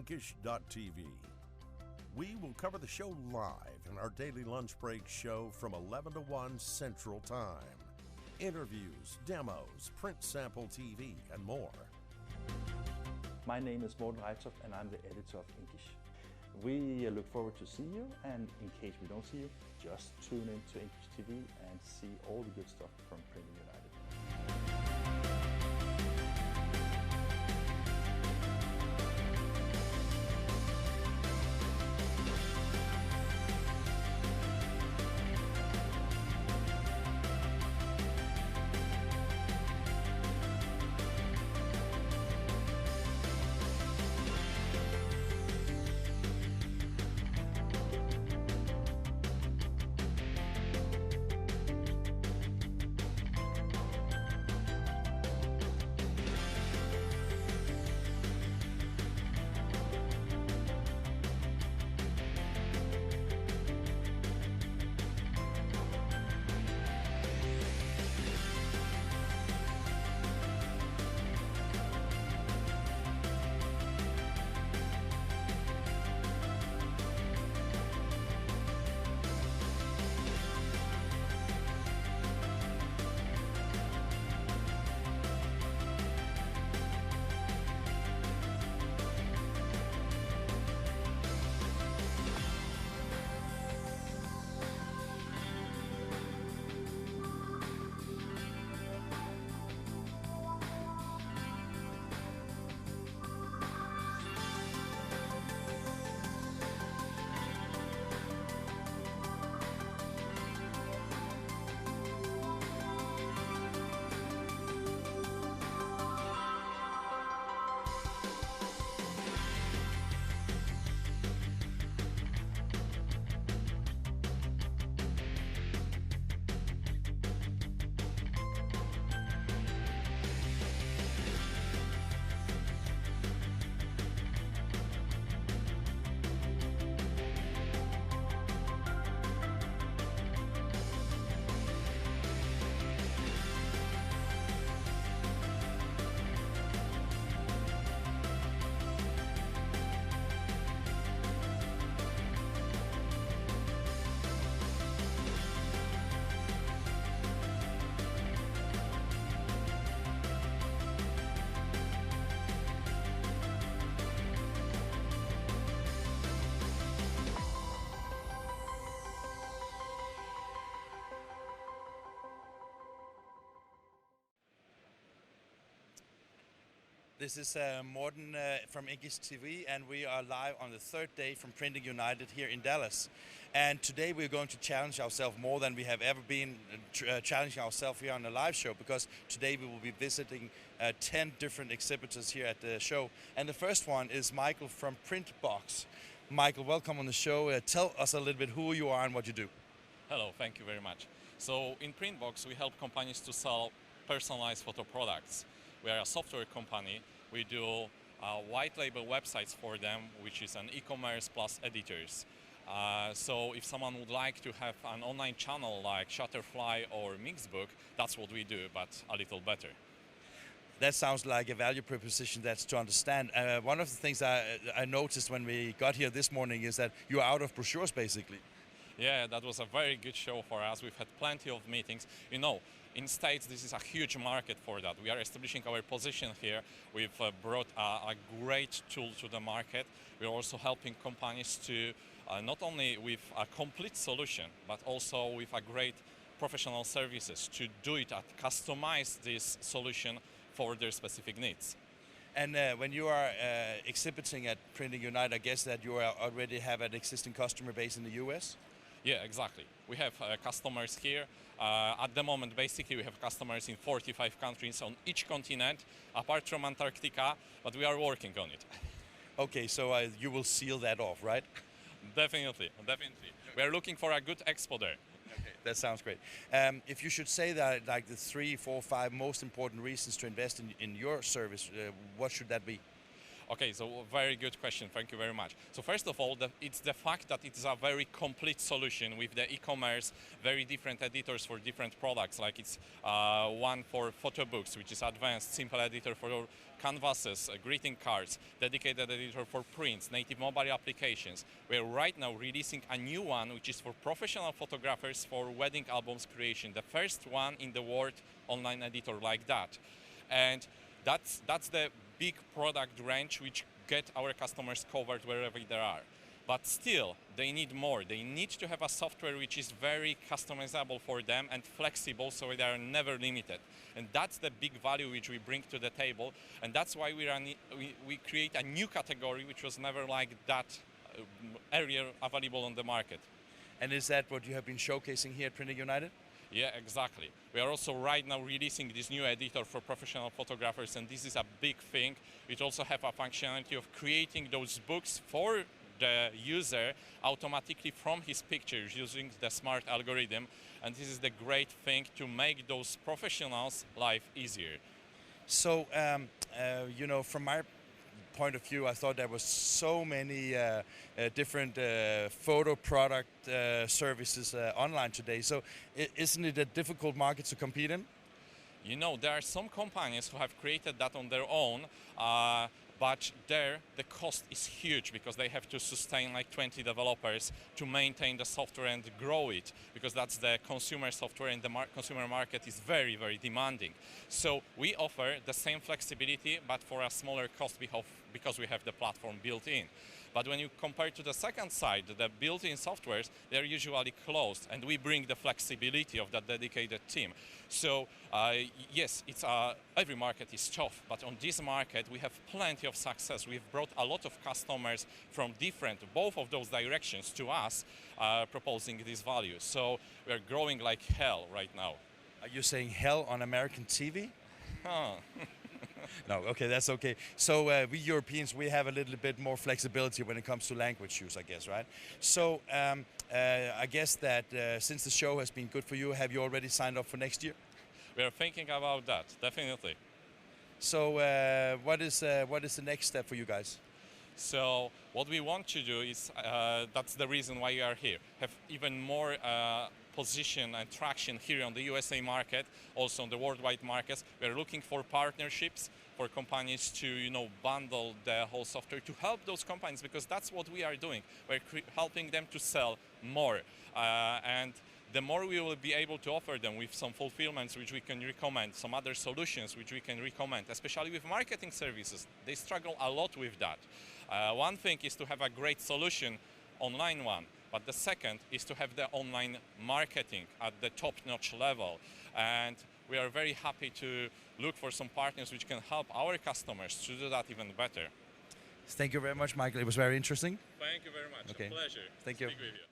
inkish.tv. We will cover the show live in our daily lunch break show from 11 to 1 Central Time. Interviews, demos, print sample TV, and more. My name is Morten Reithoff and I'm the editor of Inkish. We look forward to see you, and in case we don't see you, just tune in to Inkish TV and see all the good stuff from Printing United. This is Morten from Inkish TV, and we are live on the third day from Printing United here in Dallas. And today we're going to challenge ourselves more than we have ever been challenging ourselves here on the live show, because today we will be visiting 10 different exhibitors here at the show. And the first one is Michael from PrintBox. Michael, welcome on the show. Tell us a little bit who you are and what you do. Hello, thank you very much. So in PrintBox we help companies to sell personalized photo products. We are a software company. We do white label websites for them, which is an e-commerce plus editors. So if someone would like to have an online channel like Shutterfly or Mixbook, that's what we do, but a little better. That sounds like a value proposition that's to understand. One of the things I noticed when we got here this morning is that you're out of brochures, basically. Yeah, that was a very good show for us. We've had plenty of meetings. You know, in States, this is a huge market for that. We are establishing our position here. We've brought a great tool to the market. We're also helping companies to not only with a complete solution, but also with a great professional services to do it and customize this solution for their specific needs. And when you are exhibiting at Printing United, I guess that you already have an existing customer base in the US? Yeah, exactly. We have customers here. At the moment, basically, we have customers in 45 countries on each continent, apart from Antarctica, but we are working on it. Okay, so you will seal that off, right? Definitely, definitely. We are looking for a good expo there. Okay, that sounds great. If you should say that, like the 3, 4, 5 most important reasons to invest in your service, what should that be? Okay, so very good question. Thank you very much. So first of all, it's the fact that it is a very complete solution with the e-commerce, very different editors for different products. Like it's one for photo books, which is advanced, simple editor for canvases, greeting cards, dedicated editor for prints, native mobile applications. We're right now releasing a new one, which is for professional photographers for wedding albums creation. The first one in the world online editor like that. And that's the big product range which get our customers covered wherever they are. But still, they need more. They need to have a software which is very customizable for them and flexible, so they are never limited. And that's the big value which we bring to the table. And that's why we create a new category which was never like that earlier available on the market. And is that what you have been showcasing here at Printing United? Yeah, exactly. We are also right now releasing this new editor for professional photographers, and this is a big thing. It also have a functionality of creating those books for the user automatically from his pictures using the smart algorithm, and this is the great thing to make those professionals' life easier. So, you know, from my point of view, I thought there was so many different photo product services online today. So isn't it a difficult market to compete in? You know, there are some companies who have created that on their own, but there the cost is huge because they have to sustain like 20 developers to maintain the software and grow it, because that's the consumer software, and the consumer market is very, very demanding. So we offer the same flexibility but for a smaller cost because we have the platform built in. But when you compare to the second side, the built-in softwares, they're usually closed, and we bring the flexibility of that dedicated team. So yes, it's every market is tough, but on this market we have plenty of success. We've brought a lot of customers from both of those directions to us, proposing this value. So we're growing like hell right now. Are you saying hell on American TV? Huh. No, okay, that's okay. So we Europeans, we have a little bit more flexibility when it comes to language use, I guess, right? So I guess that since the show has been good for you, have you already signed up for next year? We are thinking about that, definitely. So what is the next step for you guys? So what we want to do is, that's the reason why we are here, have even more position and traction here on the USA market, also on the worldwide markets. We are looking for partnerships for companies to, you know, bundle the whole software to help those companies, because that's what we are doing. We're helping them to sell more, and the more we will be able to offer them with some fulfillments which we can recommend, some other solutions which we can recommend, especially with marketing services. They struggle a lot with that. One thing is to have a great solution, online one, but the second is to have the online marketing at the top-notch level. And we are very happy to look for some partners which can help our customers to do that even better. Thank you very much, Michael. It was very interesting. Thank you very much. Okay. A pleasure. Thank you. Speak with you.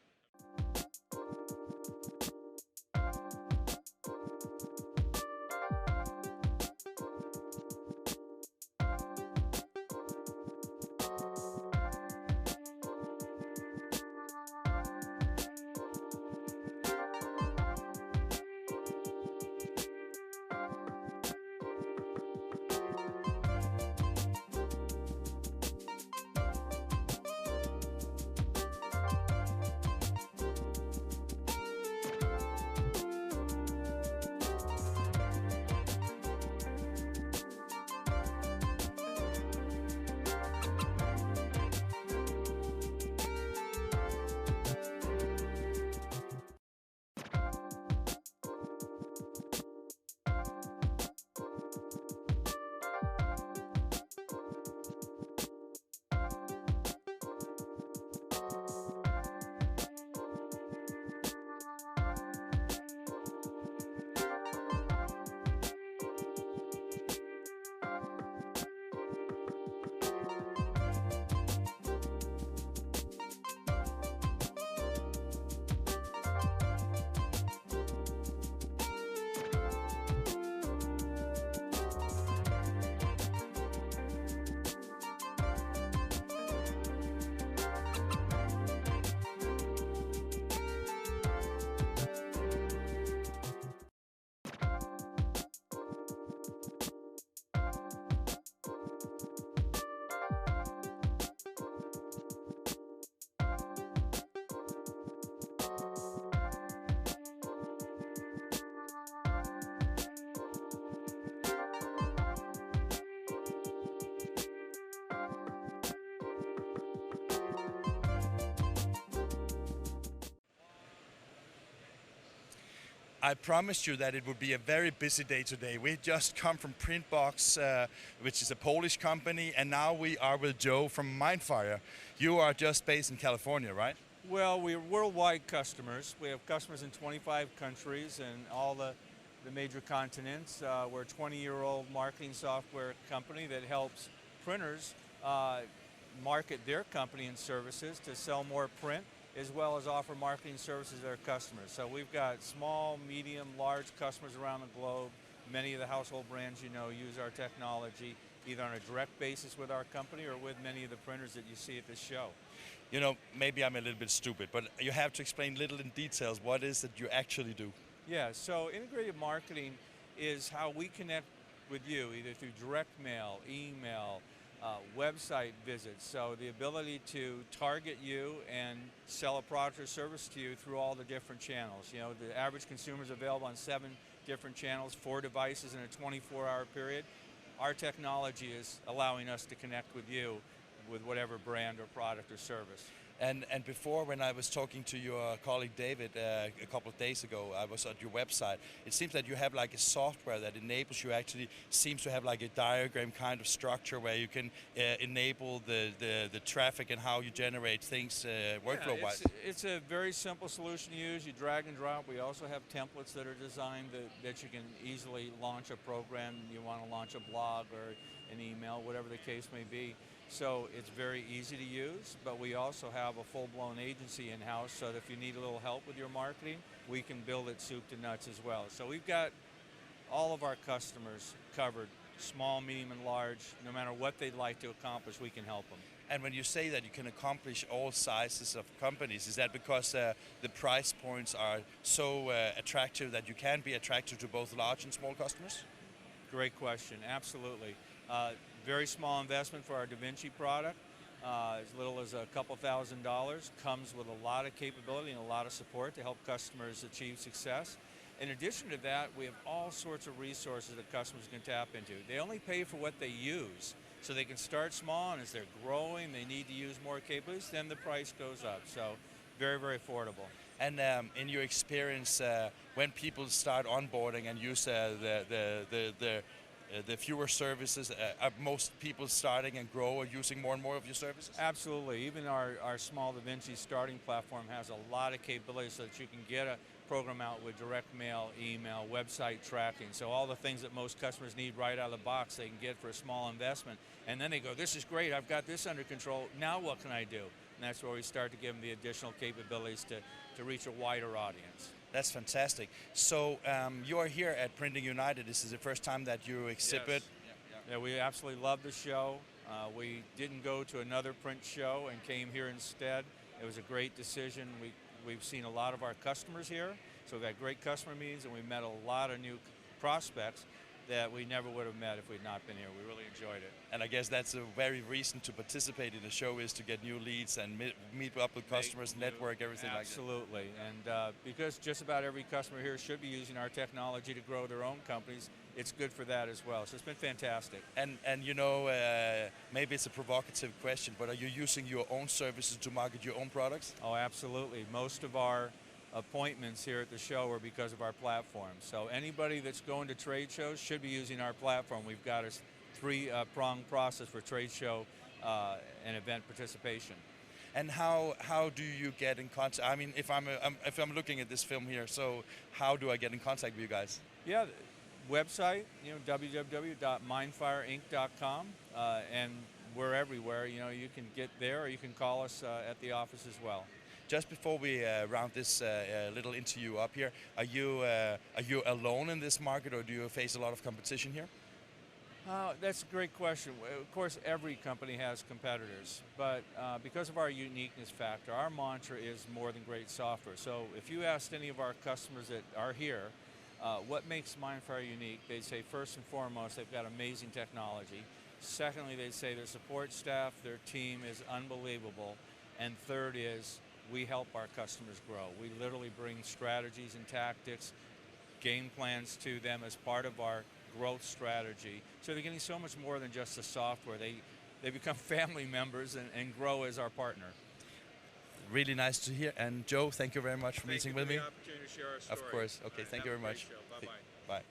I promised you that it would be a very busy day today. We just come from PrintBox, which is a Polish company, and now we are with Joe from Mindfire. You are just based in California, right? Well, we're worldwide customers. We have customers in 25 countries and all the major continents. We're a 20-year-old marketing software company that helps printers market their company and services to sell more print, as well as offer marketing services to their customers. So we've got small, medium, large customers around the globe. Many of the household brands you know use our technology either on a direct basis with our company or with many of the printers that you see at this show. You know, maybe I'm a little bit stupid, but you have to explain little in details what is it you actually do. Yeah, so integrated marketing is how we connect with you, either through direct mail, email, website visits. So the ability to target you and sell a product or service to you through all the different channels. You know, the average consumer is available on 7 different channels, 4 devices in a 24-hour period. Our technology is allowing us to connect with you with whatever brand or product or service. And before, when I was talking to your colleague David a couple of days ago, I was at your website. It seems that you have like a software that enables you actually, seems to have like a diagram kind of structure where you can enable the traffic and how you generate things workflow-wise. It's a very simple solution to use. You drag and drop. We also have templates that are designed that you can easily launch a program. You want to launch a blog or an email, whatever the case may be. So it's very easy to use, but we also have a full-blown agency in-house, so that if you need a little help with your marketing, we can build it soup to nuts as well. So we've got all of our customers covered, small, medium, and large. No matter what they'd like to accomplish, we can help them. And when you say that you can accomplish all sizes of companies, is that because the price points are so attractive that you can be attractive to both large and small customers? Great question, absolutely. Very small investment for our Da Vinci product, as little as a couple $1,000, comes with a lot of capability and a lot of support to help customers achieve success. In addition to that, we have all sorts of resources that customers can tap into. They only pay for what they use, so they can start small, and as they're growing, they need to use more capabilities, then the price goes up. So very, very affordable. And in your experience, when people start onboarding and use the fewer services, are most people starting and grow or using more and more of your services? Absolutely. Even our small Da Vinci starting platform has a lot of capabilities so that you can get a program out with direct mail, email, website tracking. So all the things that most customers need right out of the box, they can get for a small investment. And then they go, this is great, I've got this under control, now what can I do? And that's where we start to give them the additional capabilities to reach a wider audience. That's fantastic. So you are here at Printing United. This is the first time that you exhibit. Yes. Yeah, we absolutely love the show. We didn't go to another print show and came here instead. It was a great decision. We've seen a lot of our customers here, so we've had great customer meetings, and we met a lot of new prospects that we never would have met if we'd not been here. We really enjoyed it. And I guess that's a very reason to participate in the show, is to get new leads and meet up with customers, network, everything like that. Absolutely. And because just about every customer here should be using our technology to grow their own companies, it's good for that as well. So it's been fantastic. And you know, maybe it's a provocative question, but are you using your own services to market your own products? Oh, absolutely. Most of our appointments here at the show are because of our platform. So anybody that's going to trade shows should be using our platform. We've got a 3-pronged process for trade show and event participation. And how do you get in contact? I mean, if I'm looking at this film here, so how do I get in contact with you guys? Yeah, website, you know, www.mindfireinc.com, and we're everywhere. You know, you can get there, or you can call us at the office as well. Just before we round this little interview up here, are you alone in this market, or do you face a lot of competition here? That's a great question. Of course, every company has competitors, but because of our uniqueness factor, our mantra is more than great software. So if you asked any of our customers that are here, what makes Mindfire unique, they'd say first and foremost, they've got amazing technology. Secondly, they'd say their support staff, their team is unbelievable. And third is, we help our customers grow. We literally bring strategies and tactics, game plans to them as part of our growth strategy. So they're getting so much more than just the software. They become family members and grow as our partner. really nice to hear. And Joe, thank you very much for meeting with me. Thank you for the opportunity to share our story. Of course. Okay, thank you very much. Bye-bye. Bye.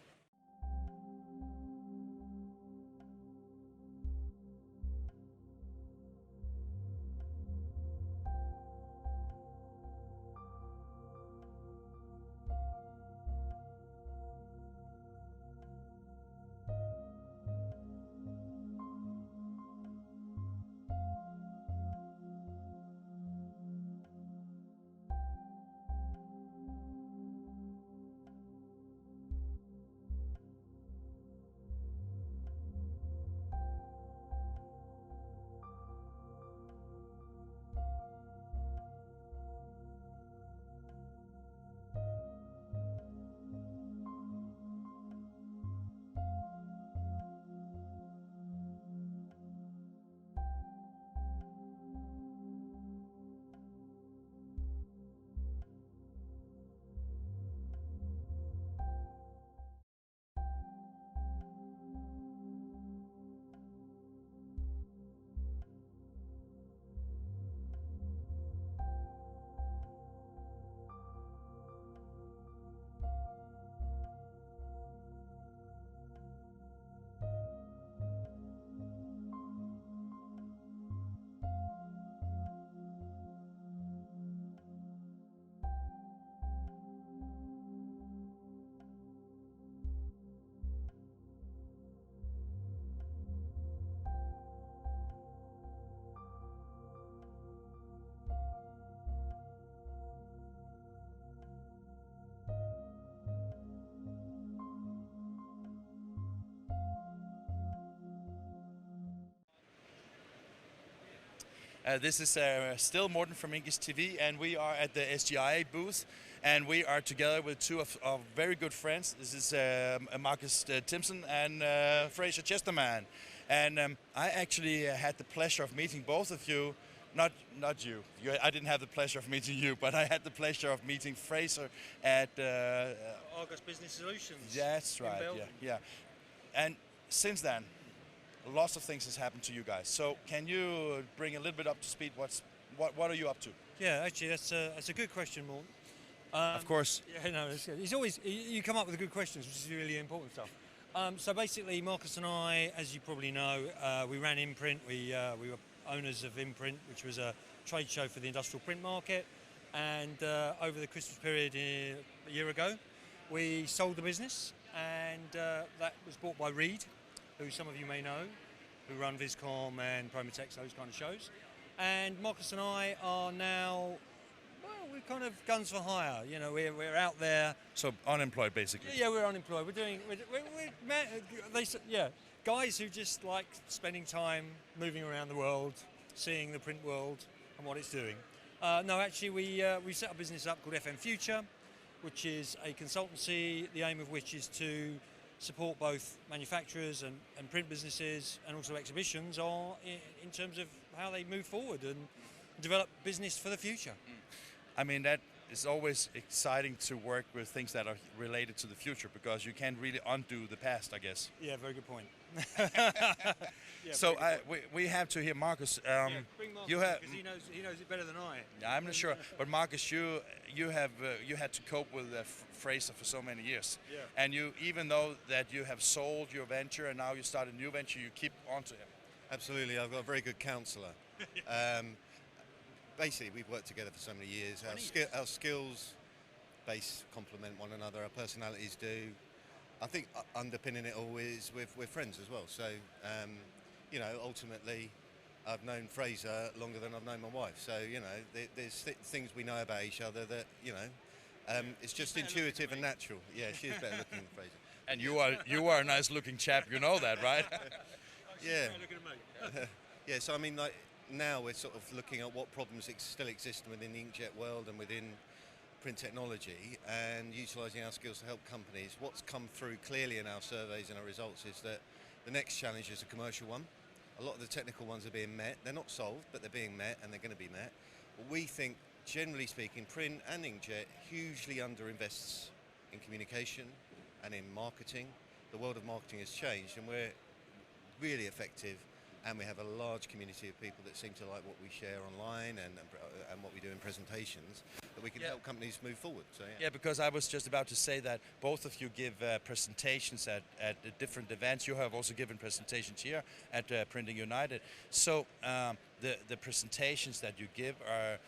This is still Morten from English TV, and we are at the SGIA booth, and we are together with two of our very good friends. This is Marcus Timson and Fraser Chesterman. And I actually had the pleasure of meeting both of you. Not you. I didn't have the pleasure of meeting you, but I had the pleasure of meeting Fraser at Argos Business Solutions. That's right. Yeah. And since then, lots of things has happened to you guys. So can you bring a little bit up to speed? What are you up to? Yeah, actually, that's a good question, Morten. Of course. Yeah, no, it's always you come up with the good questions, which is really important stuff. So basically, Marcus and I, as you probably know, we ran Imprint. We were owners of Imprint, which was a trade show for the industrial print market. And over the Christmas period a year ago, we sold the business, and that was bought by Reed, who some of you may know, who run Viscom and Promotex, those kind of shows. And Marcus and I are now, well, we're kind of guns for hire. You know, we're out there. So unemployed, basically. Yeah, we're unemployed. Guys who just like spending time moving around the world, seeing the print world and what it's doing. No, actually, we set a business up called FM Future, which is a consultancy, the aim of which is to support both manufacturers and print businesses and also exhibitions in terms of how they move forward and develop business for the future. I mean, that is always exciting to work with things that are related to the future, because you can't really undo the past, I guess. Yeah, very good point. So we have to hear Marcus. Bring Marcus, you have, because he knows it better than I. I'm not sure, but Marcus, you had to cope with Fraser for so many years, and even though that you have sold your venture and now you start a new venture, you keep on to him. Absolutely, I've got a very good counsellor. Basically, we've worked together for so many years. Our skills base complement one another. Our personalities do. I think underpinning it all is we're friends as well. So, you know, ultimately, I've known Fraser longer than I've known my wife. So, you know, there's things we know about each other that, you know, it's just intuitive and natural. Yeah, she is better looking than Fraser. And you are a nice looking chap. You know that, right? Yeah. Yeah. So I mean, like, now we're sort of looking at what problems still exist within the inkjet world and within print technology, and utilising our skills to help companies. What's come through clearly in our surveys and our results is that the next challenge is a commercial one. A lot of the technical ones are being met. They're not solved, but they're being met, and they're going to be met. But we think, generally speaking, print and inkjet hugely underinvests in communication and in marketing. The world of marketing has changed, and we're really effective and we have a large community of people that seem to like what we share online and what we do in presentations, that we can help companies move forward. So yeah, because I was just about to say that both of you give presentations at different events. You have also given presentations here at Printing United. So the presentations that you give are,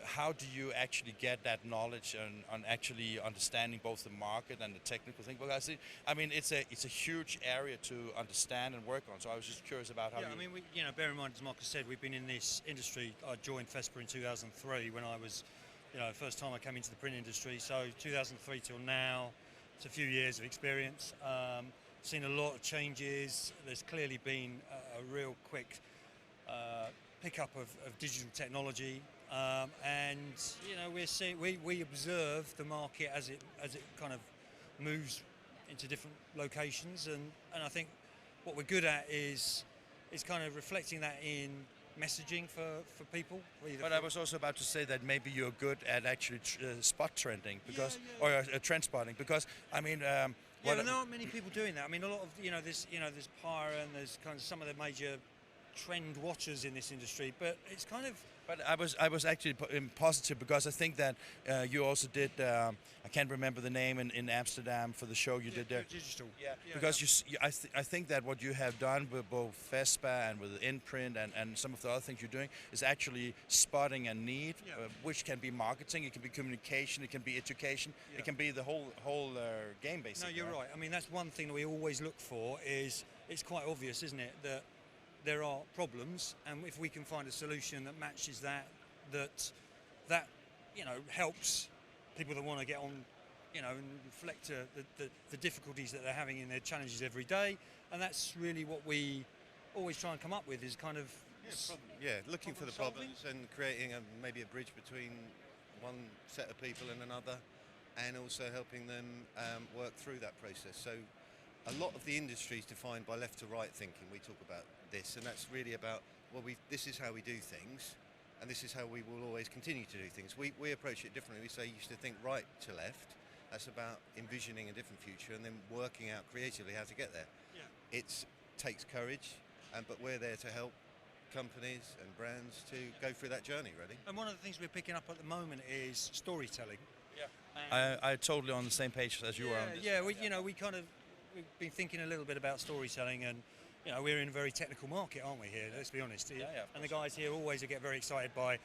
how do you actually get that knowledge on actually understanding both the market and the technical thing? Because I mean, it's a huge area to understand and work on. So I was just curious about how. Yeah, I mean, bear in mind, as Marcus said, we've been in this industry. I joined FESPA in 2003 when I was, first time I came into the print industry. So 2003 till now, it's a few years of experience. Seen a lot of changes. There's clearly been a real quick pickup of digital technology. And we observe the market as it kind of moves into different locations, and I think what we're good at is kind of reflecting that in messaging for people. But I was also about to say that maybe you're good at actually spot trending or trend spotting, because I mean. And there aren't many people doing that. I mean, a lot of there's Pyra and there's kind of some of the major trend watchers in this industry, but it's kind of. But I was actually positive, because I think that you also did, I can't remember the name, in Amsterdam for the show you did there. Digital. Because I think that what you have done with both FESPA and with InPrint and some of the other things you're doing is actually spotting a need, which can be marketing, it can be communication, it can be education, it can be the whole game, basically. No, you're right. I mean, that's one thing that we always look for. Is it's quite obvious, isn't it, that there are problems, and if we can find a solution that matches that helps people that want to get on, and reflect the difficulties that they're having in their challenges every day, and that's really what we always try and come up with, is kind of looking for the problems and creating maybe a bridge between one set of people and another, and also helping them work through that process. So a lot of the industry is defined by left to right thinking. We talk about this, and that's really about, this is how we do things, and this is how we will always continue to do things. We approach it differently. We say you used to think right to left. That's about envisioning a different future and then working out creatively how to get there. Yeah. It takes courage, but we're there to help companies and brands to go through that journey, really. And one of the things we're picking up at the moment is storytelling. Yeah. I'm totally on the same page as you are on this. Yeah, we've been thinking a little bit about storytelling, and we're in a very technical market, aren't we, here? Let's be honest. And the guys here always get very excited by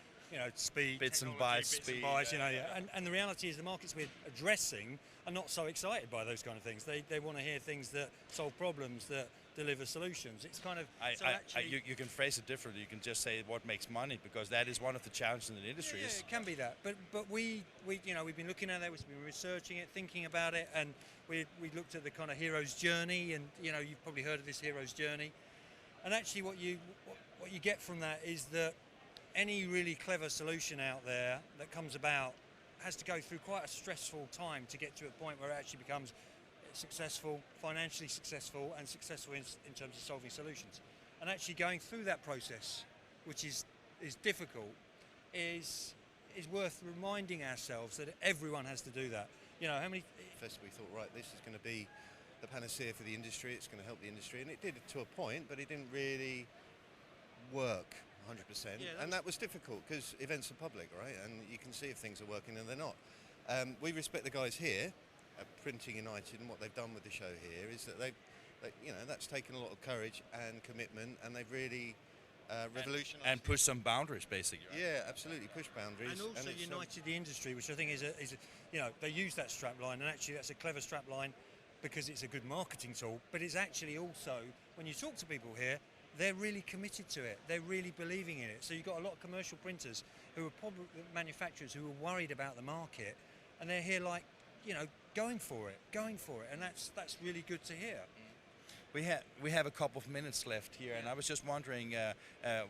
speed, bits and bytes, and the reality is the markets we're addressing are not so excited by those kind of things. They want to hear things that solve problems, that deliver solutions. It's kind of you can phrase it differently. You can just say what makes money, because that is one of the challenges in the industry. Yeah, it can be that. But we've been looking at that. We've been researching it, thinking about it, and we looked at the kind of hero's journey. And you've probably heard of this hero's journey. And actually, what you get from that is that any really clever solution out there that comes about has to go through quite a stressful time to get to a point where it actually becomes successful, financially successful, and successful in terms of solving solutions. And actually going through that process, which is difficult, is worth reminding ourselves that everyone has to do that. First we thought, right, this is going to be the panacea for the industry, it's going to help the industry, and it did to a point, but it didn't really work 100%, and that was difficult because events are public, right? And you can see if things are working and they're not. We respect the guys here at Printing United, and what they've done with the show here is that that's taken a lot of courage and commitment, and they've really revolutionised and pushed some boundaries, basically. Right? Yeah, absolutely, push boundaries, and also united the industry, which I think is they use that strap line, and actually that's a clever strap line because it's a good marketing tool. But it's actually also, when you talk to people here, they're really committed to it. They're really believing in it. So you've got a lot of commercial printers who are probably manufacturers who are worried about the market, and they're here going for it, and that's really good to hear. We have a couple of minutes left here, and I was just wondering,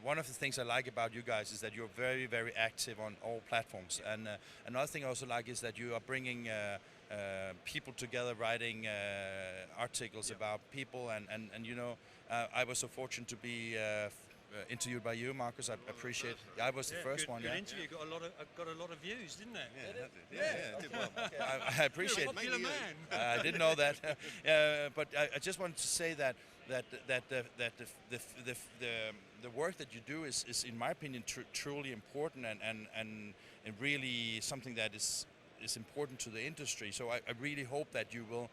one of the things I like about you guys is that you're very, very active on all platforms, and another thing I also like is that you are bringing people together, writing articles about people, and I was so fortunate to be interviewed by you, Marcus. I appreciate it. I was the first one. Good interview. Got a lot of views, didn't it? Yeah, did well. I appreciate You're a popular it. man. I didn't know that, but I just wanted to say that the work that you do is in my opinion truly important and really something that is important to the industry. So I really hope that you will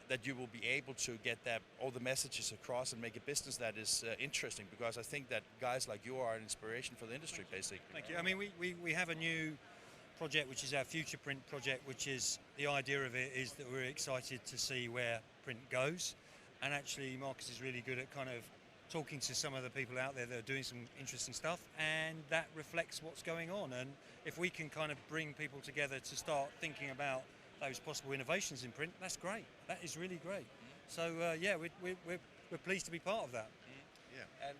be able to get all the messages across and make a business that is interesting, because I think that guys like you are an inspiration for the industry, basically. Thank you. I mean, we have a new project, which is our Future Print project, which is, the idea of it is that we're excited to see where print goes. And actually, Marcus is really good at kind of talking to some of the people out there that are doing some interesting stuff, and that reflects what's going on. And if we can kind of bring people together to start thinking about those possible innovations in print, that's great. That is really great. So yeah, we're pleased to be part of that. Yeah. And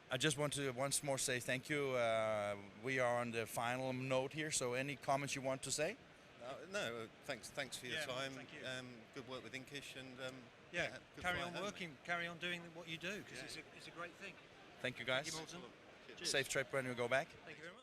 I just want to once more say thank you. We are on the final note here, so any comments you want to say? No, thanks for your time. Thank you. Good work with Inkish, and carry on working, carry on doing what you do, because it's a great thing. Thank you, guys. Thank you, Morton. Cheers. Safe trip when we go back. Thank you very much.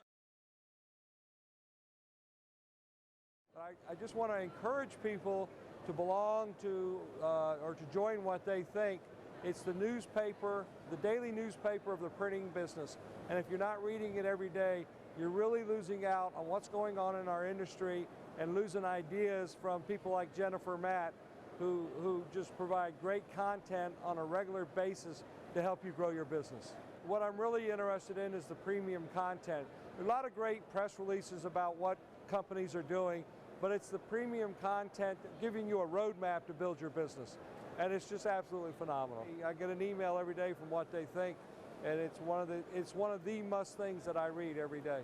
I just want to encourage people to belong to or to join What They Think. It's the newspaper, the daily newspaper of the printing business. And if you're not reading it every day, you're really losing out on what's going on in our industry and losing ideas from people like Jennifer Matt, who just provide great content on a regular basis to help you grow your business. What I'm really interested in is the premium content. There are a lot of great press releases about what companies are doing, but it's the premium content giving you a roadmap to build your business. And it's just absolutely phenomenal. I get an email every day from What They Think, and it's one of the must things that I read every day.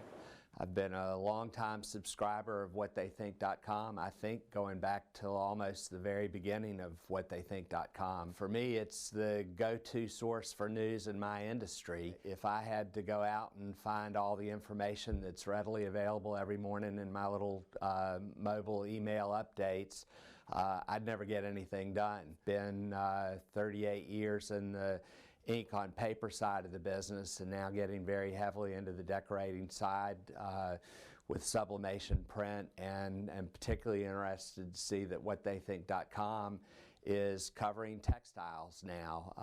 I've been a long-time subscriber of whattheythink.com. I think going back to almost the very beginning of whattheythink.com. For me, it's the go-to source for news in my industry. If I had to go out and find all the information that's readily available every morning in my little mobile email updates, I'd never get anything done. Been 38 years in the ink on paper side of the business, and now getting very heavily into the decorating side with sublimation print, and particularly interested to see that whattheythink.com is covering textiles now.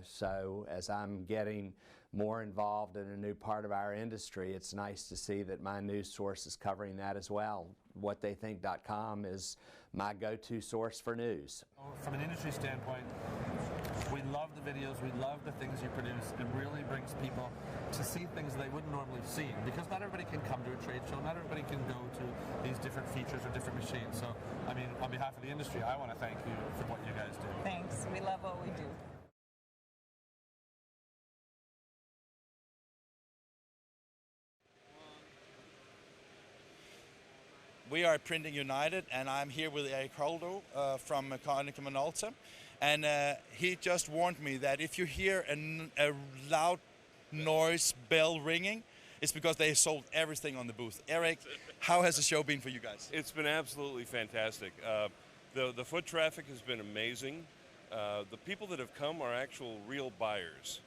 So as I'm getting more involved in a new part of our industry, it's nice to see that my news source is covering that as well. Whattheythink.com is my go-to source for news. From an industry standpoint, we love the videos, we love the things you produce. It really brings people to see things they wouldn't normally see, because not everybody can come to a trade show, not everybody can go to these different features or different machines. So, I mean, on behalf of the industry, I want to thank you for what you guys do. Thanks. We love what we do. We are Printing United, and I'm here with Eric Holdo from Konica-Minolta. And he just warned me that if you hear a loud noise bell ringing, it's because they sold everything on the booth. Eric, how has the show been for you guys? It's been absolutely fantastic. The foot traffic has been amazing. The people that have come are actual real buyers.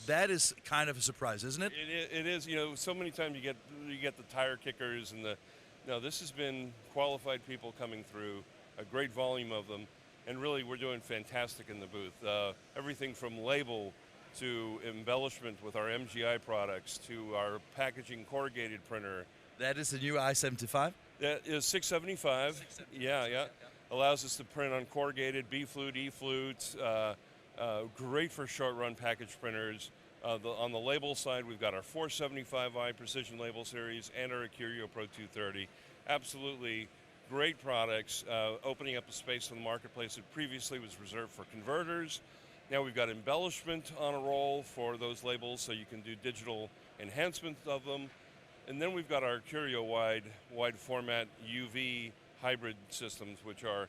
That is kind of a surprise, isn't it? It is. You know, so many times you get the tire kickers and no, this has been qualified people coming through, a great volume of them, and really we're doing fantastic in the booth. Everything from label to embellishment with our MGI products to our packaging corrugated printer. That is the new I-75? That is 675. Yeah. Allows us to print on corrugated, B-flute, E-flute. Great for short-run package printers. On the label side, we've got our 475i Precision Label Series and our Curio Pro 230. Absolutely great products, opening up a space in the marketplace that previously was reserved for converters. Now we've got embellishment on a roll for those labels, so you can do digital enhancement of them. And then we've got our Curio wide format UV hybrid systems, which are,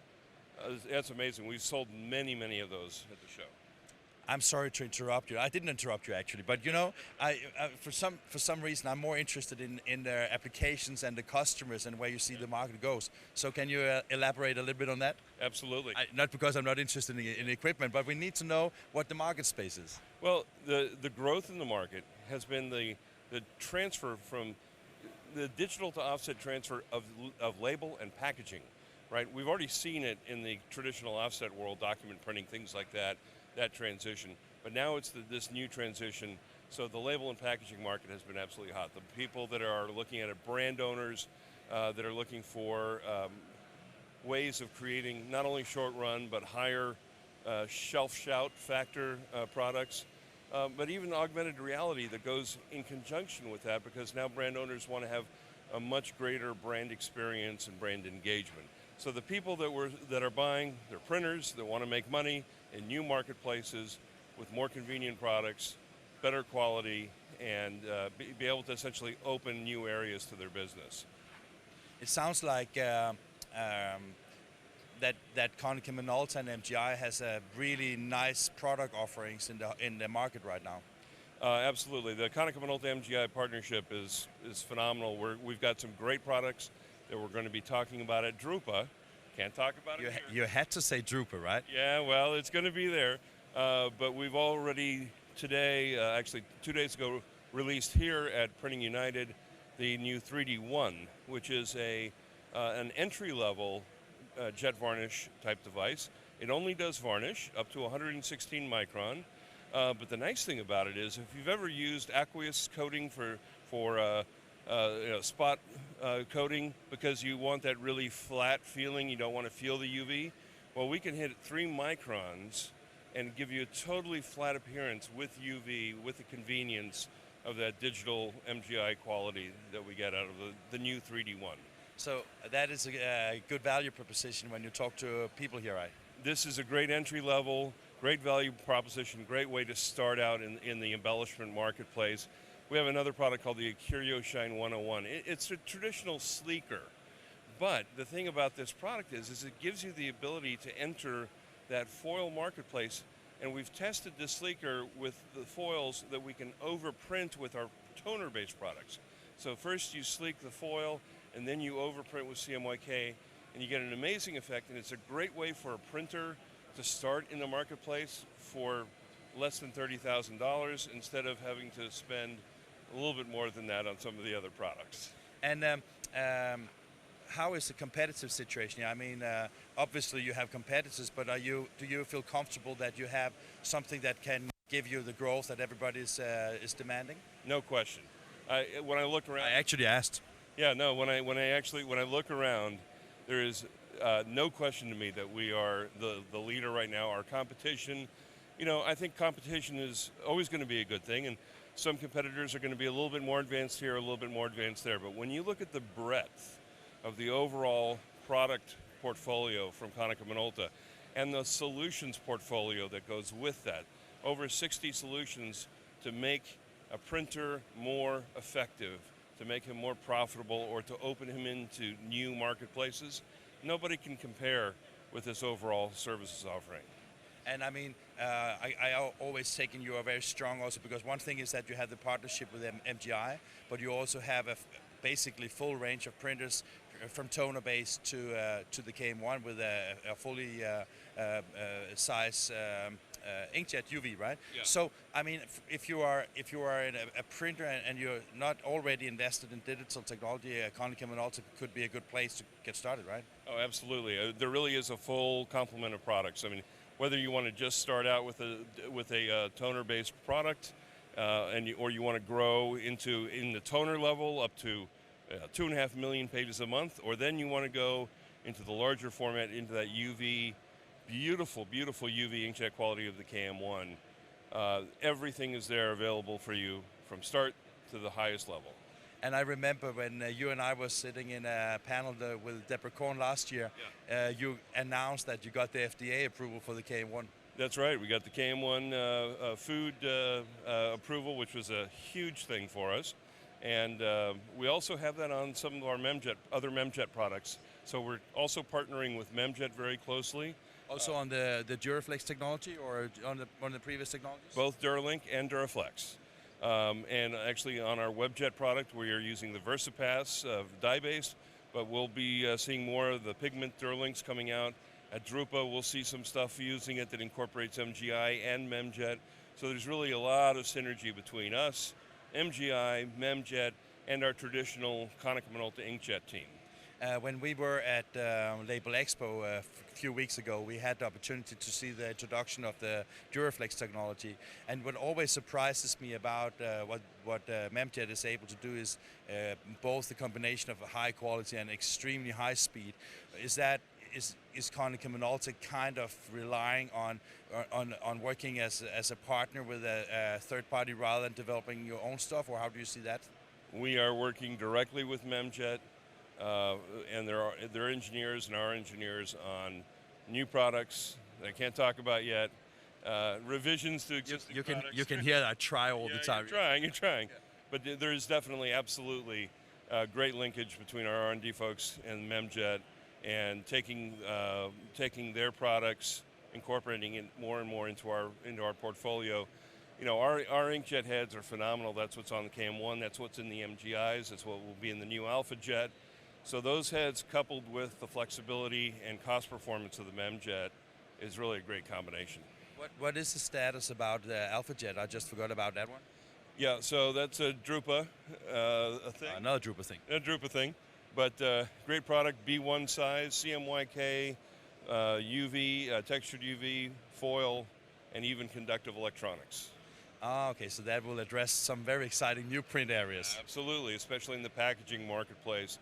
that's amazing. We've sold many of those at the show. I'm sorry to interrupt you. I didn't interrupt you actually, but you know, for some reason I'm more interested in their applications and the customers and where you see the market goes. So can you elaborate a little bit on that? Absolutely. Not because I'm not interested in equipment, but we need to know what the market space is. Well, the growth in the market has been the transfer from the digital to offset transfer of label and packaging, right? We've already seen it in the traditional offset world, document printing, things like that transition. But now it's this new transition. So the label and packaging market has been absolutely hot. The people that are looking at it, brand owners that are looking for ways of creating not only short run, but higher shelf shout factor products, but even augmented reality that goes in conjunction with that, because now brand owners want to have a much greater brand experience and brand engagement. So the people that are buying their printers, that want to make money in new marketplaces with more convenient products, better quality, and be able to essentially open new areas to their business. It sounds like that Konica-Minolta and MGI has a really nice product offerings in the market right now. Absolutely, the Konica-Minolta MGI partnership is phenomenal. We've got some great products that we're going to be talking about at Drupa. Can't talk about it here. You had to say Drupa, right? Yeah, well, it's going to be there. But we've already today, actually 2 days ago, released here at Printing United the new 3D1, which is an entry-level jet varnish type device. It only does varnish up to 116 micron. But the nice thing about it is, if you've ever used aqueous coating for spot coating because you want that really flat feeling, you don't want to feel the UV, well, we can hit 3 microns and give you a totally flat appearance with UV, with the convenience of that digital MGI quality that we get out of the new 3D1. So that is a good value proposition when you talk to people here, right? This is a great entry level, great value proposition, great way to start out in the embellishment marketplace. We have another product called the Curio Shine 101. It's a traditional sleeker, but the thing about this product is it gives you the ability to enter that foil marketplace, and we've tested this sleeker with the foils that we can overprint with our toner-based products. So first you sleek the foil, and then you overprint with CMYK, and you get an amazing effect, and it's a great way for a printer to start in the marketplace for less than $30,000 instead of having to spend a little bit more than that on some of the other products. And how is the competitive situation? I mean, obviously you have competitors, but do you feel comfortable that you have something that can give you the growth that everybody is demanding? No question. When I look around, I actually asked. Yeah, no. When I look around, there is no question to me that we are the leader right now. Our competition, I think competition is always going to be a good thing, and some competitors are going to be a little bit more advanced here, a little bit more advanced there. But when you look at the breadth of the overall product portfolio from Konica-Minolta and the solutions portfolio that goes with that, over 60 solutions to make a printer more effective, to make him more profitable, or to open him into new marketplaces, nobody can compare with this overall services offering. And I mean, I always taken you are very strong also, because one thing is that you have the partnership with MGI, but you also have a basically full range of printers from toner-based to the KM1 with a fully size inkjet UV, right? Yeah. So I mean, if you are in a printer and you're not already invested in digital technology, Konica-Minolta could be a good place to get started, right? Oh, absolutely. There really is a full complement of products. I mean, whether you want to just start out with a toner-based product, or you want to grow in the toner level up to 2.5 million pages a month, or then you want to go into the larger format, into that UV, beautiful UV inkjet quality of the KM1. Everything is there available for you from start to the highest level. And I remember when you and I were sitting in a panel with Deborah Korn last year, you announced that you got the FDA approval for the KM1. That's right. We got the KM1 food approval, which was a huge thing for us. And we also have that on some of our other Memjet products So we're also partnering with Memjet very closely. Also on the Duraflex technology or on the previous technologies? Both Duralink and Duraflex. And actually on our WebJet product, we are using the VersaPass dye-based, but we'll be seeing more of the pigment Duralinks coming out. At Drupa, we'll see some stuff using it that incorporates MGI and Memjet. So there's really a lot of synergy between us, MGI, Memjet, and our traditional Konica-Minolta inkjet team. When we were at Label Expo a few weeks ago, we had the opportunity to see the introduction of the Duraflex technology. And what always surprises me about what Memjet is able to do is both the combination of a high quality and extremely high speed. Is Konica-Minolta kind of relying on working as a partner with a third party rather than developing your own stuff, or how do you see that? We are working directly with Memjet. And their engineers and our engineers on new products that I can't talk about yet, revisions to existing products. You can hear that I try all the time. You're trying. Yeah. But there is definitely, absolutely great linkage between our R&D folks and Memjet, and taking their products, incorporating it more and more into our portfolio. You know, our inkjet heads are phenomenal. That's what's on the KM1. That's what's in the MGIs. That's what will be in the new Alpha Jet. So those heads, coupled with the flexibility and cost performance of the Memjet, is really a great combination. What is the status about the Alpha Jet? I just forgot about that one. Yeah, so that's a Drupa thing. Another Drupa thing. A Drupa thing, but great product, B1 size, CMYK, UV, textured UV, foil, and even conductive electronics. Ah, okay, so that will address some very exciting new print areas. Absolutely, especially in the packaging marketplace.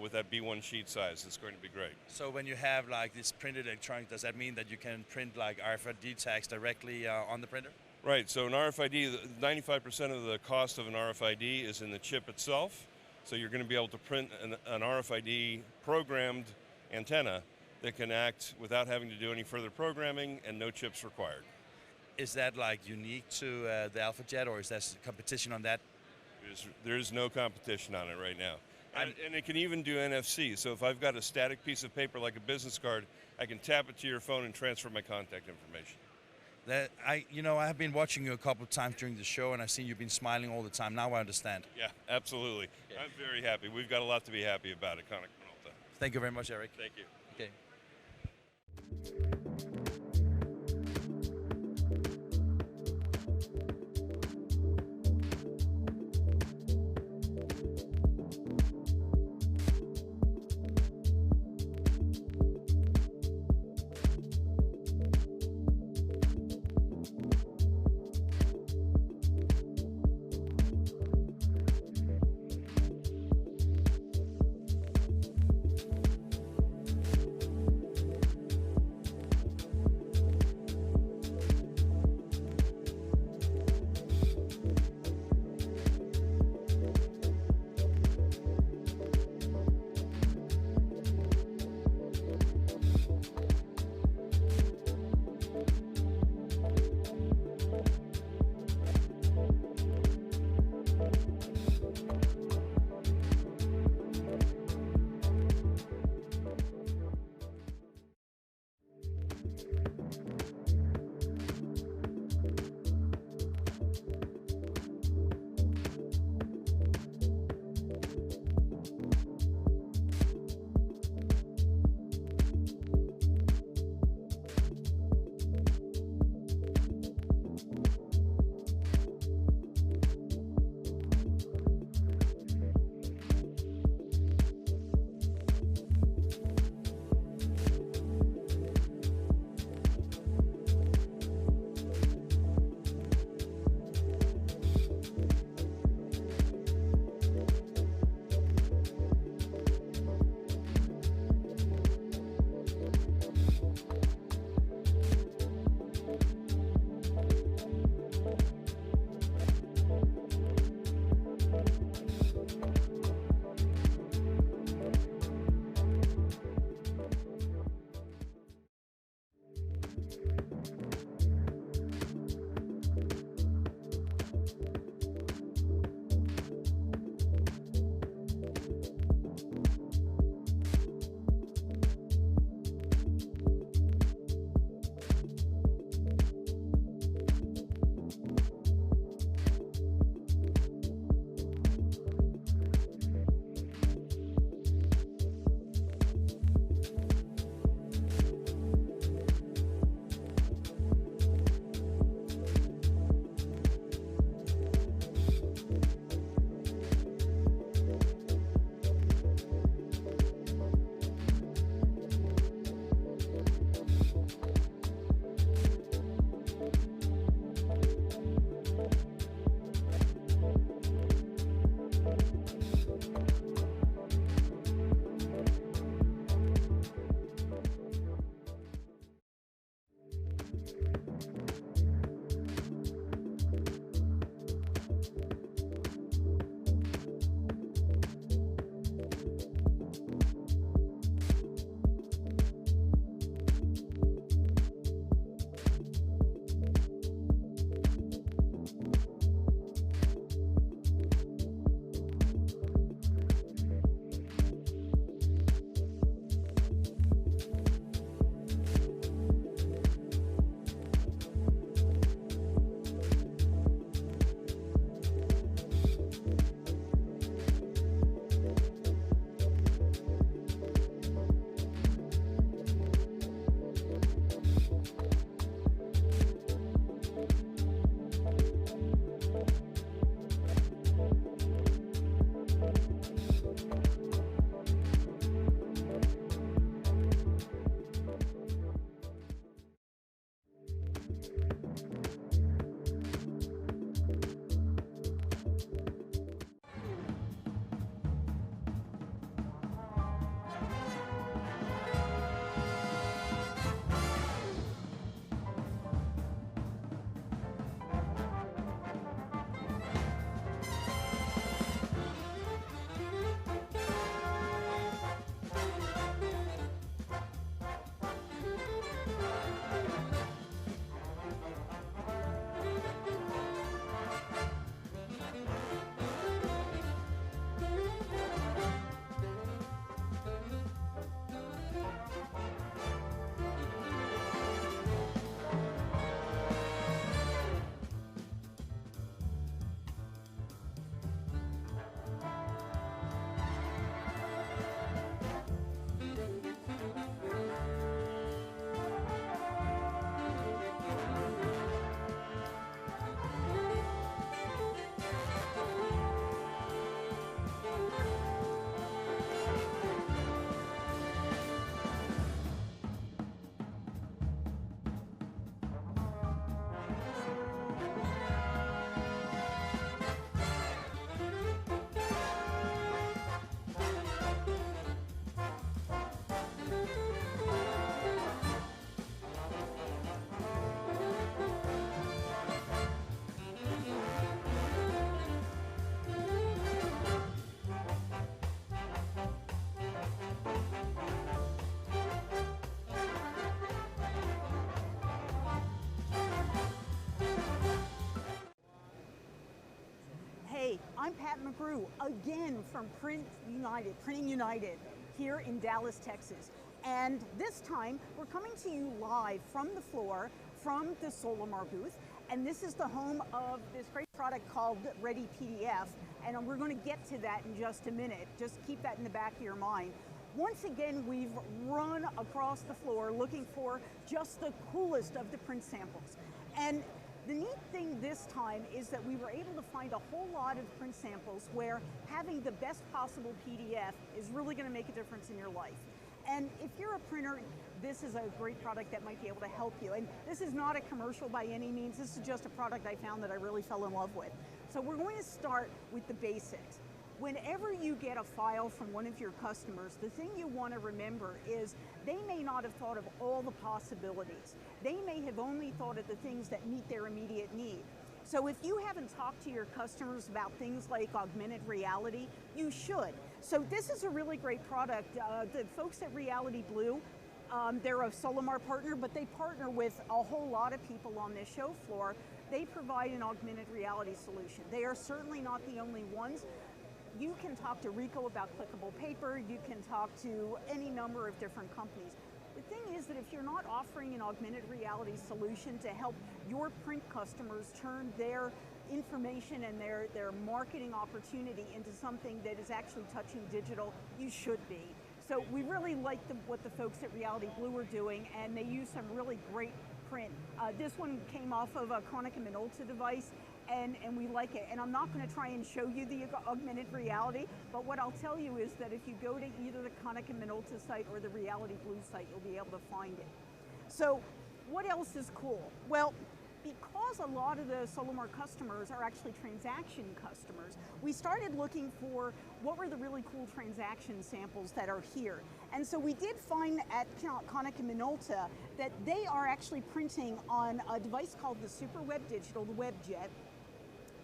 With that B1 sheet size, it's going to be great. So when you have like this printed electronic, does that mean that you can print like RFID tags directly on the printer? Right, so an RFID, 95% of the cost of an RFID is in the chip itself. So you're going to be able to print an RFID programmed antenna that can act without having to do any further programming and no chips required. Is that like unique to the Alpha Jet, or is there competition on that? There's no competition on it right now. And it can even do NFC. So if I've got a static piece of paper like a business card, I can tap it to your phone and transfer my contact information. I have been watching you a couple of times during the show, and I've seen you've been smiling all the time. Now I understand. Yeah, absolutely. Okay. I'm very happy. We've got a lot to be happy about at Konica-Minolta. Thank you very much, Eric. Thank you. Okay. McGrew, again from Printing United, here in Dallas, Texas. And this time, we're coming to you live from the floor, from the Solimar booth, and this is the home of this great product called Ready PDF, and we're going to get to that in just a minute. Just keep that in the back of your mind. Once again, we've run across the floor looking for just the coolest of the print samples. And the neat thing this time is that we were able to find a whole lot of print samples where having the best possible PDF is really going to make a difference in your life. And if you're a printer, this is a great product that might be able to help you. And this is not a commercial by any means. This is just a product I found that I really fell in love with. So we're going to start with the basics. Whenever you get a file from one of your customers, the thing you want to remember is they may not have thought of all the possibilities. They may have only thought of the things that meet their immediate need. So if you haven't talked to your customers about things like augmented reality, you should. So this is a really great product. The folks at Reality Blue, they're a Solimar partner, but they partner with a whole lot of people on this show floor. They provide an augmented reality solution. They are certainly not the only ones. You can talk to RISO about clickable paper. You can talk to any number of different companies. The thing is that if you're not offering an augmented reality solution to help your print customers turn their information and their marketing opportunity into something that is actually touching digital, you should be. So we really like what the folks at Reality Blue are doing, and they use some really great print. This one came off of a Konica-Minolta device, and we like it. And I'm not going to try and show you the augmented reality, but what I'll tell you is that if you go to either the Konica-Minolta site or the Reality Blue site, you'll be able to find it. So what else is cool? Well, because a lot of the Solimar customers are actually transaction customers, we started looking for what were the really cool transaction samples that are here. And so we did find at Konica-Minolta that they are actually printing on a device called the Super Web Digital, the WebJet.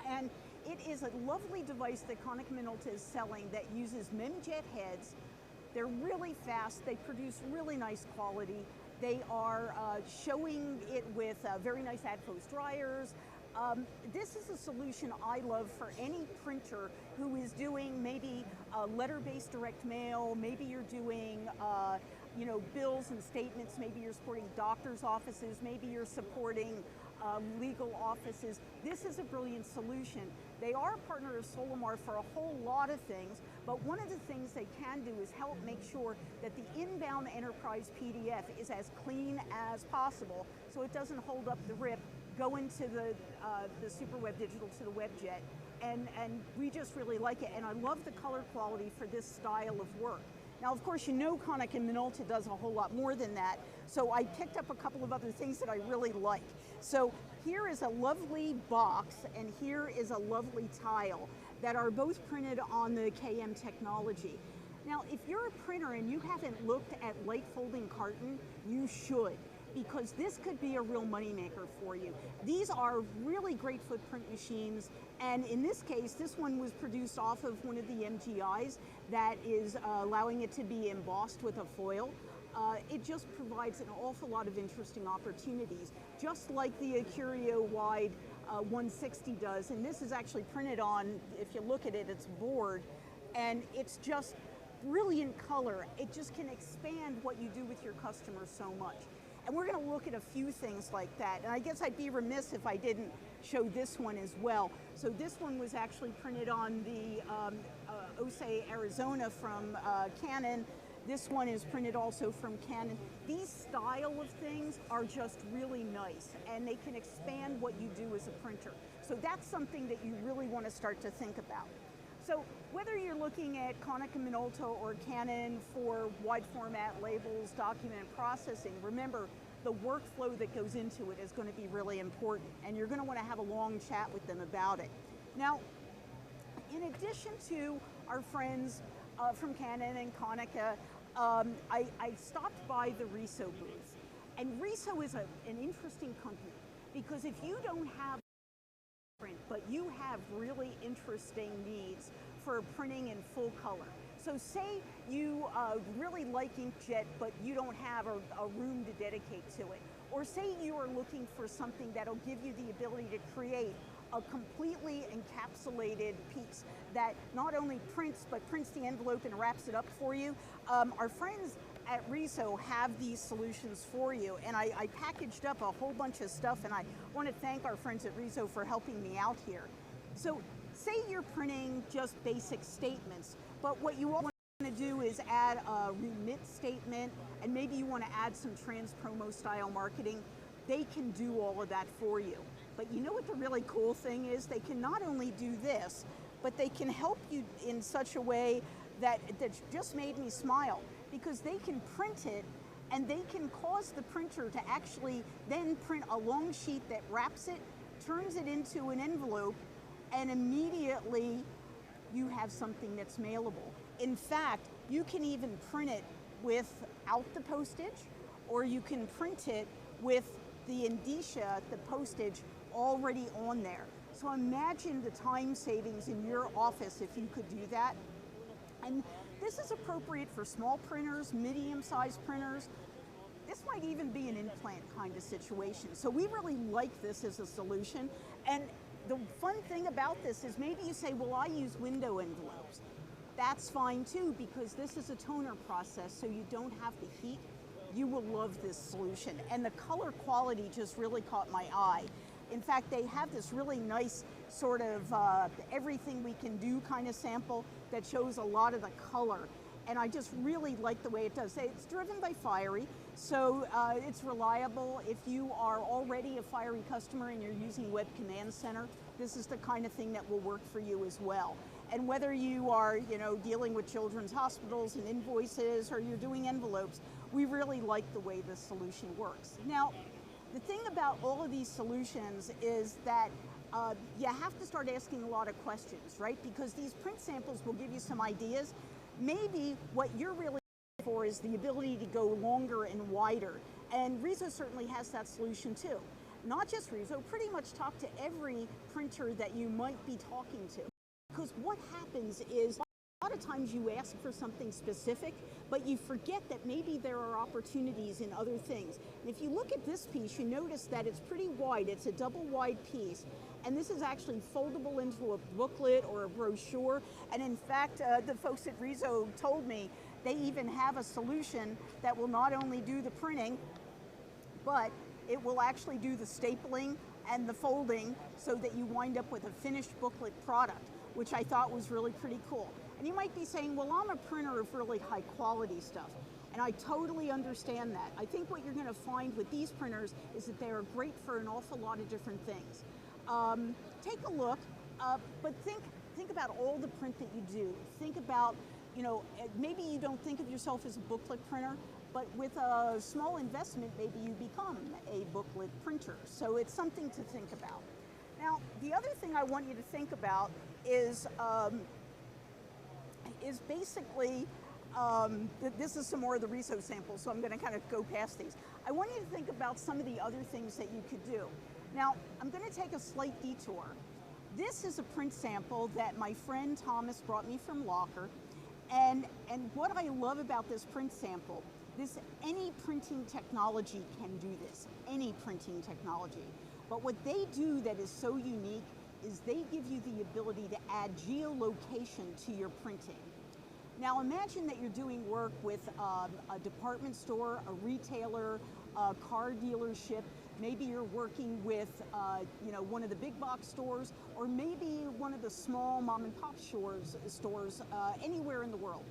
And it is a lovely device that Konica-Minolta is selling that uses memjet heads. They're really fast, they produce really nice quality. They are showing it with very nice Adfos dryers. This is a solution I love for any printer who is doing maybe letter-based direct mail, maybe you're doing bills and statements, maybe you're supporting doctor's offices, maybe you're supporting legal offices. This is a brilliant solution. They are a partner of Solimar for a whole lot of things, but one of the things they can do is help make sure that the inbound enterprise PDF is as clean as possible so it doesn't hold up the rip, go into the Super Web Digital to the WebJet, and we just really like it. And I love the color quality for this style of work. Now, of course, you know Konica-Minolta does a whole lot more than that, so I picked up a couple of other things that I really like. So here is a lovely box, and here is a lovely tile that are both printed on the KM technology. Now, if you're a printer and you haven't looked at light folding carton, you should, because this could be a real moneymaker for you. These are really great footprint machines, and in this case, this one was produced off of one of the MGIs that is allowing it to be embossed with a foil. It just provides an awful lot of interesting opportunities, just like the Acurio Wide 160 does, and this is actually printed on, if you look at it, it's board, and it's just brilliant color. It just can expand what you do with your customers so much. And we're going to look at a few things like that. And I guess I'd be remiss if I didn't show this one as well. So this one was actually printed on the Osage, Arizona from Canon. This one is printed also from Canon. These style of things are just really nice, and they can expand what you do as a printer. So that's something that you really want to start to think about. So whether you're looking at Konica-Minolta or Canon for wide format labels, document processing, remember the workflow that goes into it is going to be really important, and you're going to want to have a long chat with them about it. Now, in addition to our friends from Canon and Konica, I stopped by the RISO booth. And RISO is an interesting company, because if you don't have print, but you have really interesting needs for printing in full color. So say you really like inkjet, but you don't have a room to dedicate to it. Or say you are looking for something that'll give you the ability to create a completely encapsulated piece that not only prints, but prints the envelope and wraps it up for you. Our friends at RISO have these solutions for you, and I packaged up a whole bunch of stuff, and I want to thank our friends at RISO for helping me out here. So say you're printing just basic statements, but what you want to do is add a remit statement, and maybe you want to add some trans-promo style marketing. They can do all of that for you. But you know what the really cool thing is? They can not only do this, but they can help you in such a way that just made me smile, because they can print it and they can cause the printer to actually then print a long sheet that wraps it, turns it into an envelope, and immediately you have something that's mailable. In fact, you can even print it without the postage, or you can print it with the indicia, the postage, already on there. So imagine the time savings in your office if you could do that. And this is appropriate for small printers, medium-sized printers. This might even be an implant kind of situation. So we really like this as a solution. And the fun thing about this is maybe you say, well, I use window envelopes. That's fine too, because this is a toner process, so you don't have the heat. You will love this solution. And the color quality just really caught my eye. In fact, they have this really nice sort of everything we can do kind of sample that shows a lot of the color. And I just really like the way it does. It's driven by Fiery, so it's reliable. If you are already a Fiery customer and you're using Web Command Center, this is the kind of thing that will work for you as well. And whether you are, dealing with children's hospitals and invoices, or you're doing envelopes, we really like the way this solution works. Now, the thing about all of these solutions is that you have to start asking a lot of questions, right? Because these print samples will give you some ideas. Maybe what you're really looking for is the ability to go longer and wider. And RISO certainly has that solution too. Not just RISO, pretty much talk to every printer that you might be talking to. Because what happens is, a lot of times you ask for something specific, but you forget that maybe there are opportunities in other things. And if you look at this piece, you notice that it's pretty wide. It's a double wide piece. And this is actually foldable into a booklet or a brochure. And in fact, the folks at RISO told me they even have a solution that will not only do the printing, but it will actually do the stapling and the folding so that you wind up with a finished booklet product, which I thought was really pretty cool. And you might be saying, well, I'm a printer of really high quality stuff. And I totally understand that. I think what you're going to find with these printers is that they are great for an awful lot of different things. Take a look, but think about all the print that you do. Think about, maybe you don't think of yourself as a booklet printer, but with a small investment, maybe you become a booklet printer. So it's something to think about. Now, the other thing I want you to think about is basically, this is some more of the RISO samples, so I'm going to kind of go past these. I want you to think about some of the other things that you could do. Now, I'm going to take a slight detour. This is a print sample that my friend Thomas brought me from Locker, and what I love about this print sample, any printing technology can do this, any printing technology. But what they do that is so unique is they give you the ability to add geolocation to your printing. Now imagine that you're doing work with a department store, a retailer, a car dealership. Maybe you're working with one of the big box stores, or maybe one of the small mom and pop stores anywhere in the world.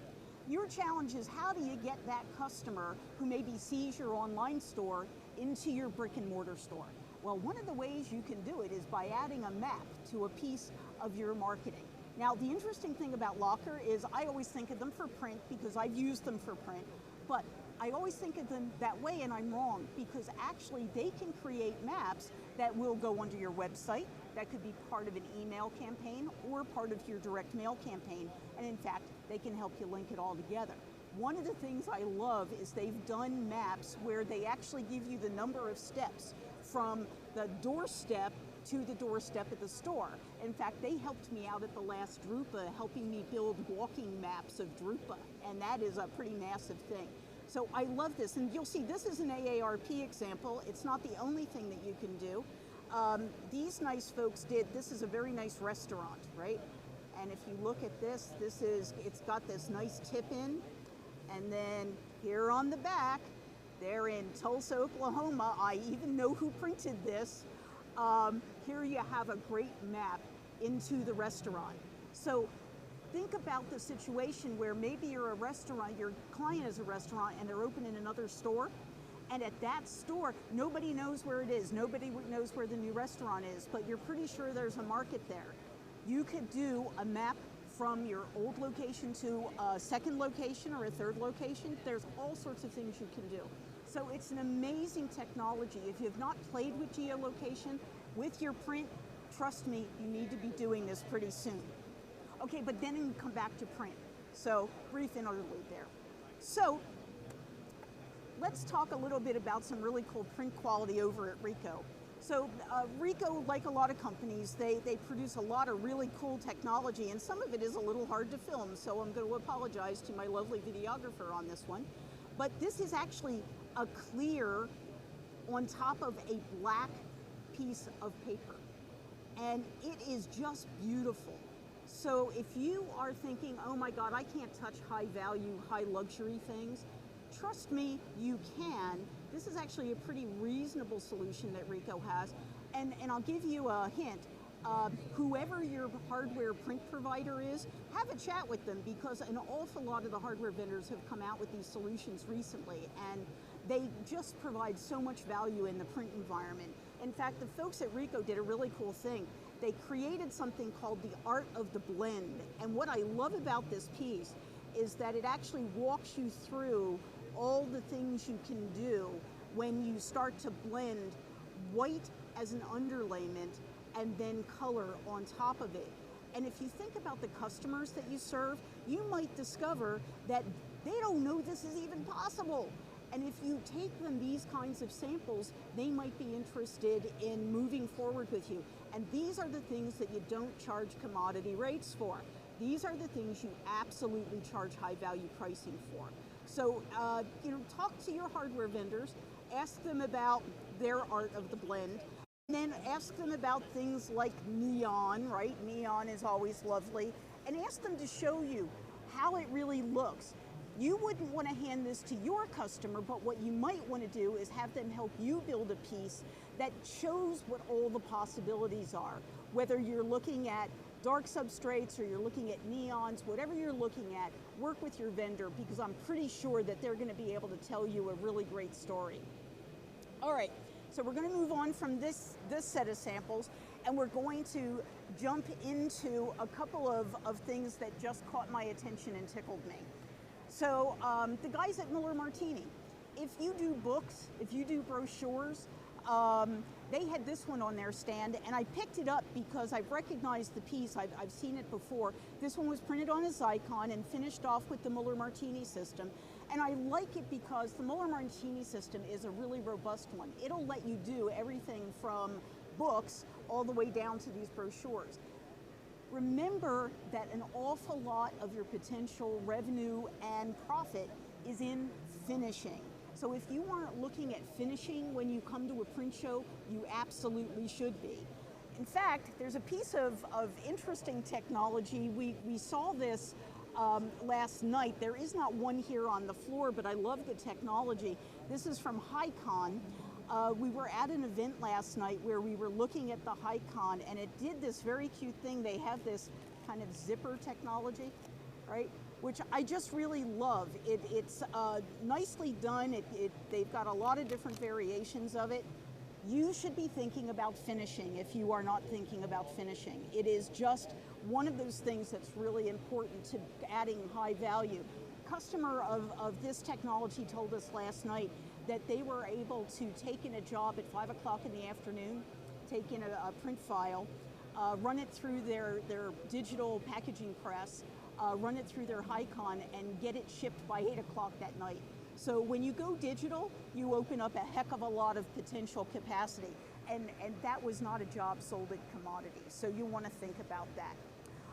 Your challenge is, how do you get that customer who maybe sees your online store into your brick and mortar store? Well, one of the ways you can do it is by adding a map to a piece of your marketing. Now, the interesting thing about Locker is I always think of them for print because I've used them for print, but I always think of them that way, and I'm wrong, because actually they can create maps that will go onto your website. That could be part of an email campaign or part of your direct mail campaign, and in fact, they can help you link it all together. One of the things I love is they've done maps where they actually give you the number of steps from the doorstep to the doorstep at the store. In fact, they helped me out at the last Drupa, helping me build walking maps of Drupa, and that is a pretty massive thing. So I love this, and you'll see this is an AARP example. It's not the only thing that you can do. These nice folks this is a very nice restaurant, right? And if you look at this, it's got this nice tip in, and then here on the back, they're in Tulsa, Oklahoma. I even know who printed this. Here you have a great map into the restaurant. So think about the situation where maybe you're a restaurant, your client is a restaurant, and they're opening another store. And at that store, nobody knows where it is. Nobody knows where the new restaurant is, but you're pretty sure there's a market there. You could do a map from your old location to a second location or a third location. There's all sorts of things you can do. So it's an amazing technology. If you have not played with geolocation with your print, trust me, you need to be doing this pretty soon. Okay, but then you come back to print. So brief interlude there. So let's talk a little bit about some really cool print quality over at RISO. So RISO, like a lot of companies, they produce a lot of really cool technology, and some of it is a little hard to film, so I'm going to apologize to my lovely videographer on this one. But this is actually a clear on top of a black piece of paper, and it is just beautiful. So if you are thinking, oh my God, I can't touch high value, high luxury things, trust me, you can. This is actually a pretty reasonable solution that RISO has. And I'll give you a hint. Whoever your hardware print provider is, have a chat with them, because an awful lot of the hardware vendors have come out with these solutions recently, and they just provide so much value in the print environment. In fact, the folks at RISO did a really cool thing. They created something called the art of the blend. And what I love about this piece is that it actually walks you through all the things you can do when you start to blend white as an underlayment and then color on top of it. And if you think about the customers that you serve, you might discover that they don't know this is even possible. And if you take them these kinds of samples, they might be interested in moving forward with you. And these are the things that you don't charge commodity rates for. These are the things you absolutely charge high value pricing for. So, talk to your hardware vendors, ask them about their art of the blend, and then ask them about things like neon, right? Neon is always lovely, and ask them to show you how it really looks. You wouldn't want to hand this to your customer, but what you might want to do is have them help you build a piece that shows what all the possibilities are, whether you're looking at dark substrates or you're looking at neons, whatever you're looking at, work with your vendor, because I'm pretty sure that they're going to be able to tell you a really great story. All right, so we're going to move on from this set of samples, and we're going to jump into a couple of things that just caught my attention and tickled me. So the guys at Miller Martini, if you do books, if you do brochures, they had this one on their stand, and I picked it up because I've recognized the piece. I've seen it before. This one was printed on a Zycon and finished off with the Miller Martini system. And I like it because the Miller Martini system is a really robust one. It'll let you do everything from books all the way down to these brochures. Remember that an awful lot of your potential revenue and profit is in finishing. So if you aren't looking at finishing when you come to a print show, you absolutely should be. In fact, there's a piece of interesting technology. We saw this last night. There is not one here on the floor, but I love the technology. This is from HiCon. We were at an event last night where we were looking at the HiCon, and it did this very cute thing. They have this kind of zipper technology, right? Which I just really love. It's nicely done. They've got a lot of different variations of it. You should be thinking about finishing if you are not thinking about finishing. It is just one of those things that's really important to adding high value. Customer of this technology told us last night that they were able to take in a job at 5 o'clock in the afternoon, take in a print file, run it through their digital packaging press, run it through their HiCon, and get it shipped by 8 o'clock that night. So when you go digital, you open up a heck of a lot of potential capacity. And that was not a job sold at commodity. So you want to think about that.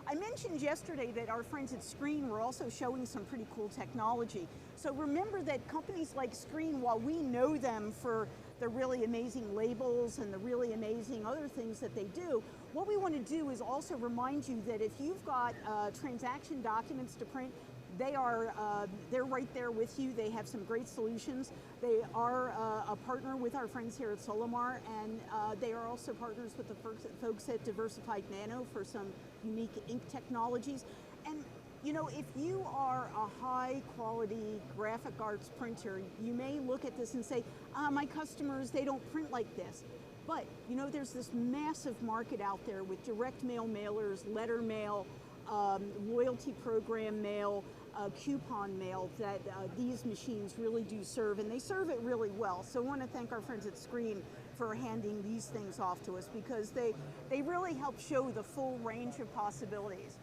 I mentioned yesterday that our friends at Screen were also showing some pretty cool technology. So remember that companies like Screen, while we know them for the really amazing labels and the really amazing other things that they do, what we want to do is also remind you that if you've got transaction documents to print, they're right there with you. They have some great solutions. They are a partner with our friends here at Solimar, and they are also partners with the folks at Diversified Nano for some unique ink technologies. And you know, if you are a high quality graphic arts printer, you may look at this and say, my customers, they don't print like this. But you know, there's this massive market out there with direct mail mailers, letter mail, loyalty program mail, coupon mail that these machines really do serve, and they serve it really well. So I want to thank our friends at Screen for handing these things off to us, because they really help show the full range of possibilities.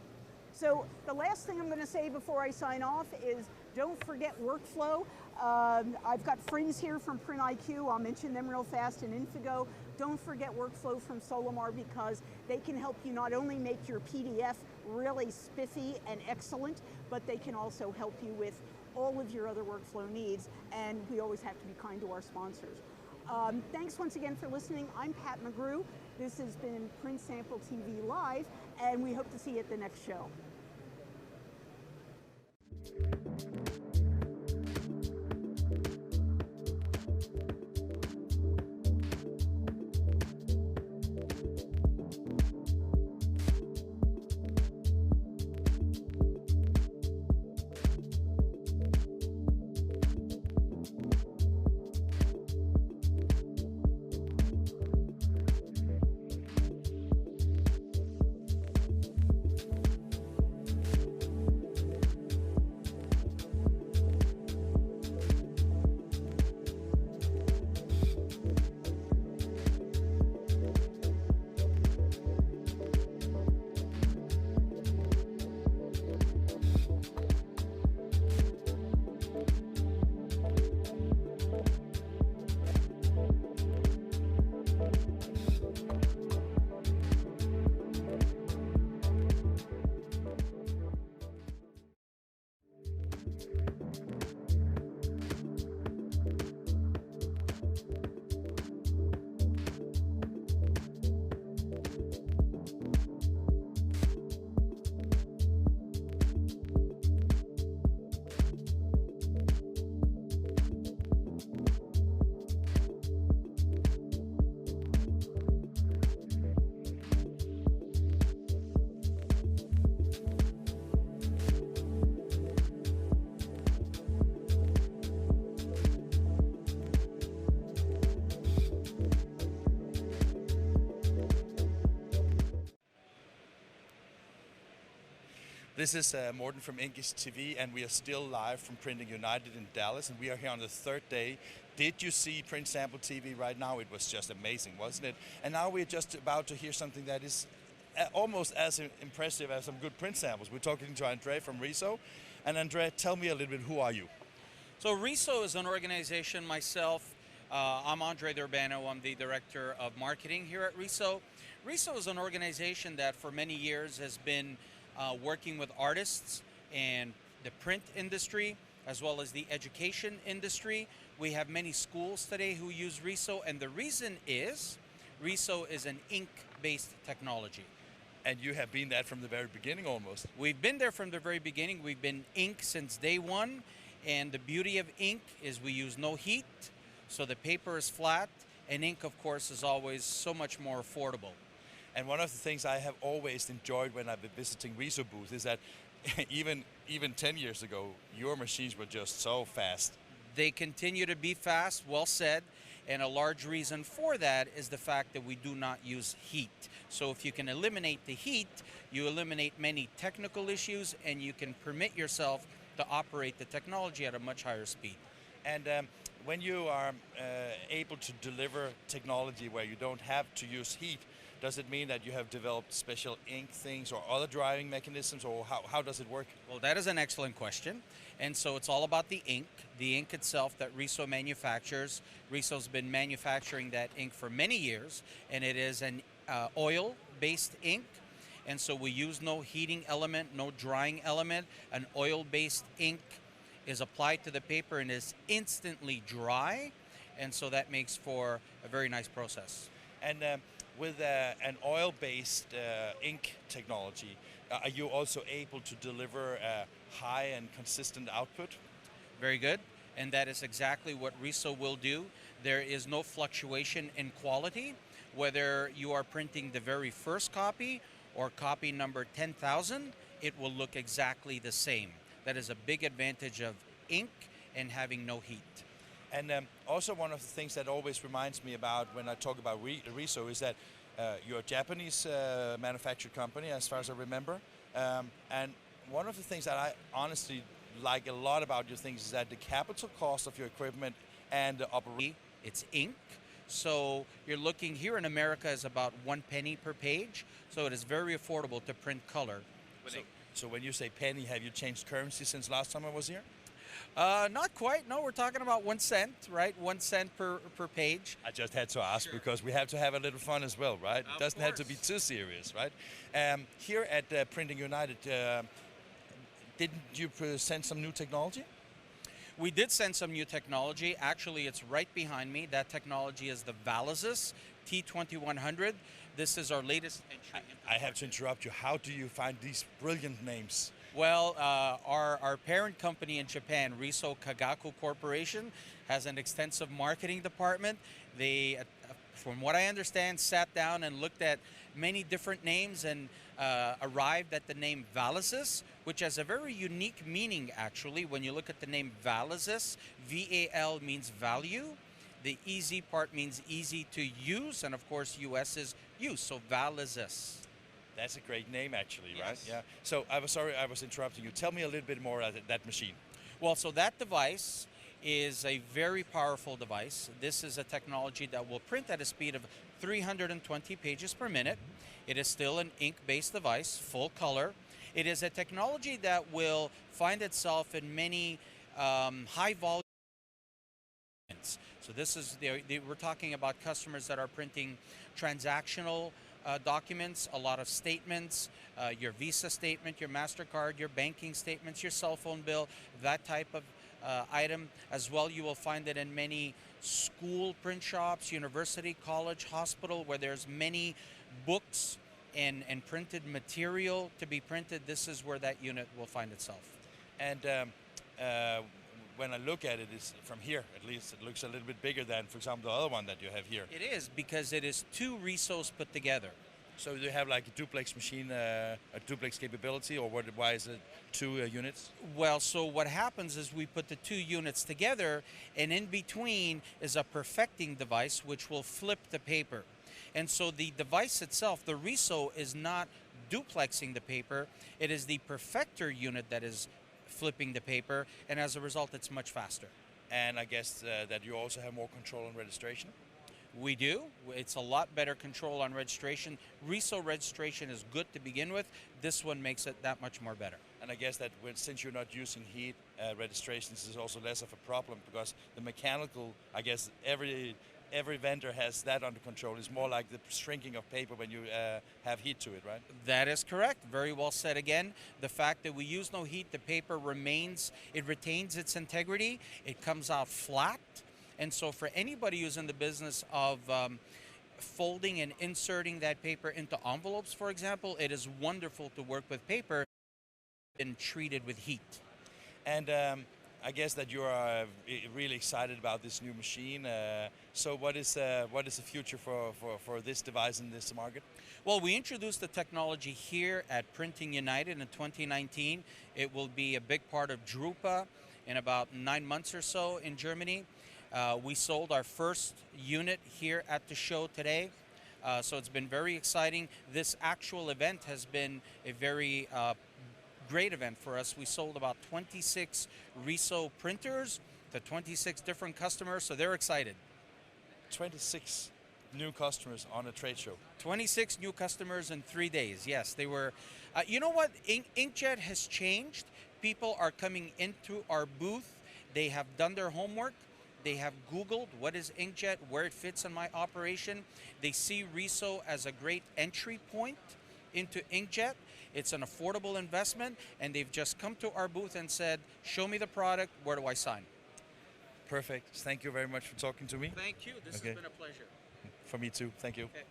So the last thing I'm going to say before I sign off is don't forget workflow. I've got friends here from Print IQ. I'll mention them real fast, and Infigo. Don't forget workflow from Solimar, because they can help you not only make your PDF really spiffy and excellent, but they can also help you with all of your other workflow needs. And we always have to be kind to our sponsors. Thanks once again for listening. I'm Pat McGrew. This has been Print Sample TV Live, and we hope to see you at the next show. This is Morten from Inkish TV, and we are still live from Printing United in Dallas, and we are here on the third day. Did you see Print Sample TV right now? It was just amazing, wasn't it? And now we're just about to hear something that is almost as impressive as some good print samples. We're talking to Andre from RISO. And Andre, tell me a little bit, who are you? So RISO is an organization. Myself, I'm Andre Urbano. I'm the Director of Marketing here at RISO. RISO is an organization that for many years has been working with artists and the print industry, as well as the education industry. We have many schools today who use RISO, and the reason is RISO is an ink-based technology. And you have been that from the very beginning almost. We've been there from the very beginning. We've been ink since day one, and the beauty of ink is we use no heat, so the paper is flat, and ink, of course, is always so much more affordable. And one of the things I have always enjoyed when I've been visiting RISO booth is that even 10 years ago, your machines were just so fast. They continue to be fast, well said, and a large reason for that is the fact that we do not use heat. So if you can eliminate the heat, you eliminate many technical issues, and you can permit yourself to operate the technology at a much higher speed. And when you are able to deliver technology where you don't have to use heat, does it mean that you have developed special ink things or other drying mechanisms, or how does it work? Well, that is an excellent question. And so it's all about the ink itself that RISO manufactures. RISO's been manufacturing that ink for many years, and it is an oil-based ink. And so we use no heating element, no drying element. An oil-based ink is applied to the paper and is instantly dry. And so that makes for a very nice process. And with an oil-based ink technology, are you also able to deliver a high and consistent output? Very good. And that is exactly what RISO will do. There is no fluctuation in quality, whether you are printing the very first copy or copy number 10,000, it will look exactly the same. That is a big advantage of ink and having no heat. And also one of the things that always reminds me about when I talk about RISO is that you're a Japanese manufactured company, as far as I remember. And one of the things that I honestly like a lot about your things is that the capital cost of your equipment and the operation. It's ink. So you're looking here in America is about 1 penny per page. So it is very affordable to print color. So when you say penny, have you changed currency since last time I was here? Not quite. No, we're talking about 1 cent, right? 1 cent per page. I just had to ask because we have to have a little fun as well, right? It doesn't have to be too serious, right? Here at Printing United, didn't you present some new technology? We did send some new technology. Actually, it's right behind me. That technology is the Valisys T2100. This is our latest entry. I have to interrupt you. How do you find these brilliant names? Well, our parent company in Japan, RISO Kagaku Corporation, has an extensive marketing department. They, from what I understand, sat down and looked at many different names and arrived at the name Valisys, which has a very unique meaning, actually. When you look at the name Valisys, V-A-L means value. The easy part means easy to use, and of course, US is use, so Valisys. That's a great name, actually, Yes. right? Yeah. So I was sorry I was interrupting you. Tell me a little bit more about that machine. Well, so that device is a very powerful device. This is a technology that will print at a speed of 320 pages per minute. It is still an ink-based device, full color. It is a technology that will find itself in many high-volume. So this is we're talking about customers that are printing transactional documents, a lot of statements, your Visa statement, your MasterCard, your banking statements, your cell phone bill, that type of item. As well, you will find it in many school print shops, university, college, hospital, where there's many books and printed material to be printed. This is where that unit will find itself. And when I look at it, from here, at least, it looks a little bit bigger than, for example, the other one that you have here. It is, because it is 2 RISOs put together. So do you have like a duplex machine, a duplex capability, or why is it 2 units? Well, so what happens is we put the 2 units together, and in between is a perfecting device which will flip the paper. And so the device itself, the RISO, is not duplexing the paper. It is the perfector unit that is flipping the paper, and as a result, it's much faster. And I guess that you also have more control on registration? We do. It's a lot better control on registration. RISO registration is good to begin with. This one makes it that much more better. And I guess that since you're not using heat, registrations is also less of a problem, because the mechanical, I guess every vendor has that under control. It's more like the shrinking of paper when you have heat to it, right? That is correct. Very well said again. The fact that we use no heat, the paper retains its integrity. It comes out flat. And so for anybody who's in the business of folding and inserting that paper into envelopes, for example, it is wonderful to work with paper and treated with heat. And I guess that you are really excited about this new machine. So what is the future for this device in this market? Well, we introduced the technology here at Printing United in 2019. It will be a big part of Drupa in about 9 months or so in Germany. We sold our first unit here at the show today. So it's been very exciting. This actual event has been a very great event for us. We sold about 26 RISO printers to 26 different customers, so they're excited. 26 new customers on a trade show. 26 new customers in 3 days, yes. They were, you know what, Inkjet has changed. People are coming into our booth. They have done their homework. They have Googled what is inkjet, where it fits in my operation. They see RISO as a great entry point into inkjet. It's an affordable investment, and they've just come to our booth and said, show me the product, where do I sign? Perfect. Thank you very much for talking to me. Thank you. This has been a pleasure. For me too. Thank you. Okay.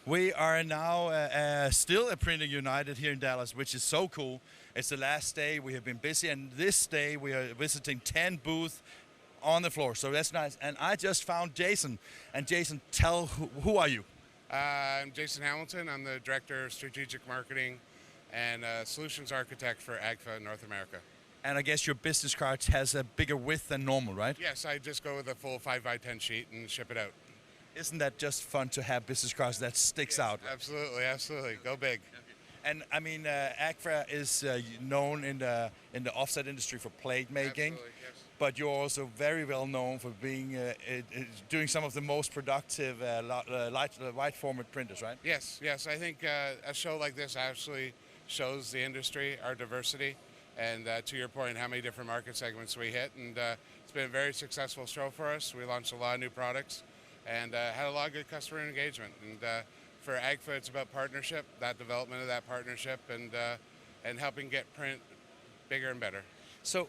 We are now still at Printing United here in Dallas, which is so cool. It's the last day. We have been busy, and this day we are visiting 10 booths on the floor, so that's nice. And I just found Jason. And Jason, tell who are you? I'm Jason Hamilton. I'm the Director of Strategic Marketing and Solutions Architect for AGFA North America. And I guess your business card has a bigger width than normal, right? Yes, I just go with a full 5x10 sheet and ship it out. Isn't that just fun to have business cards that sticks out? Absolutely, absolutely. Go big. And I mean, AGFA is known in the offset industry for plate making. Absolutely, yes. But you're also very well known for being doing some of the most productive wide format printers, right? Yes, yes. I think a show like this actually shows the industry, our diversity, and to your point, how many different market segments we hit. And it's been a very successful show for us. We launched a lot of new products and had a lot of good customer engagement. And for AGFA, it's about partnership, that development of that partnership, and helping get print bigger and better. So,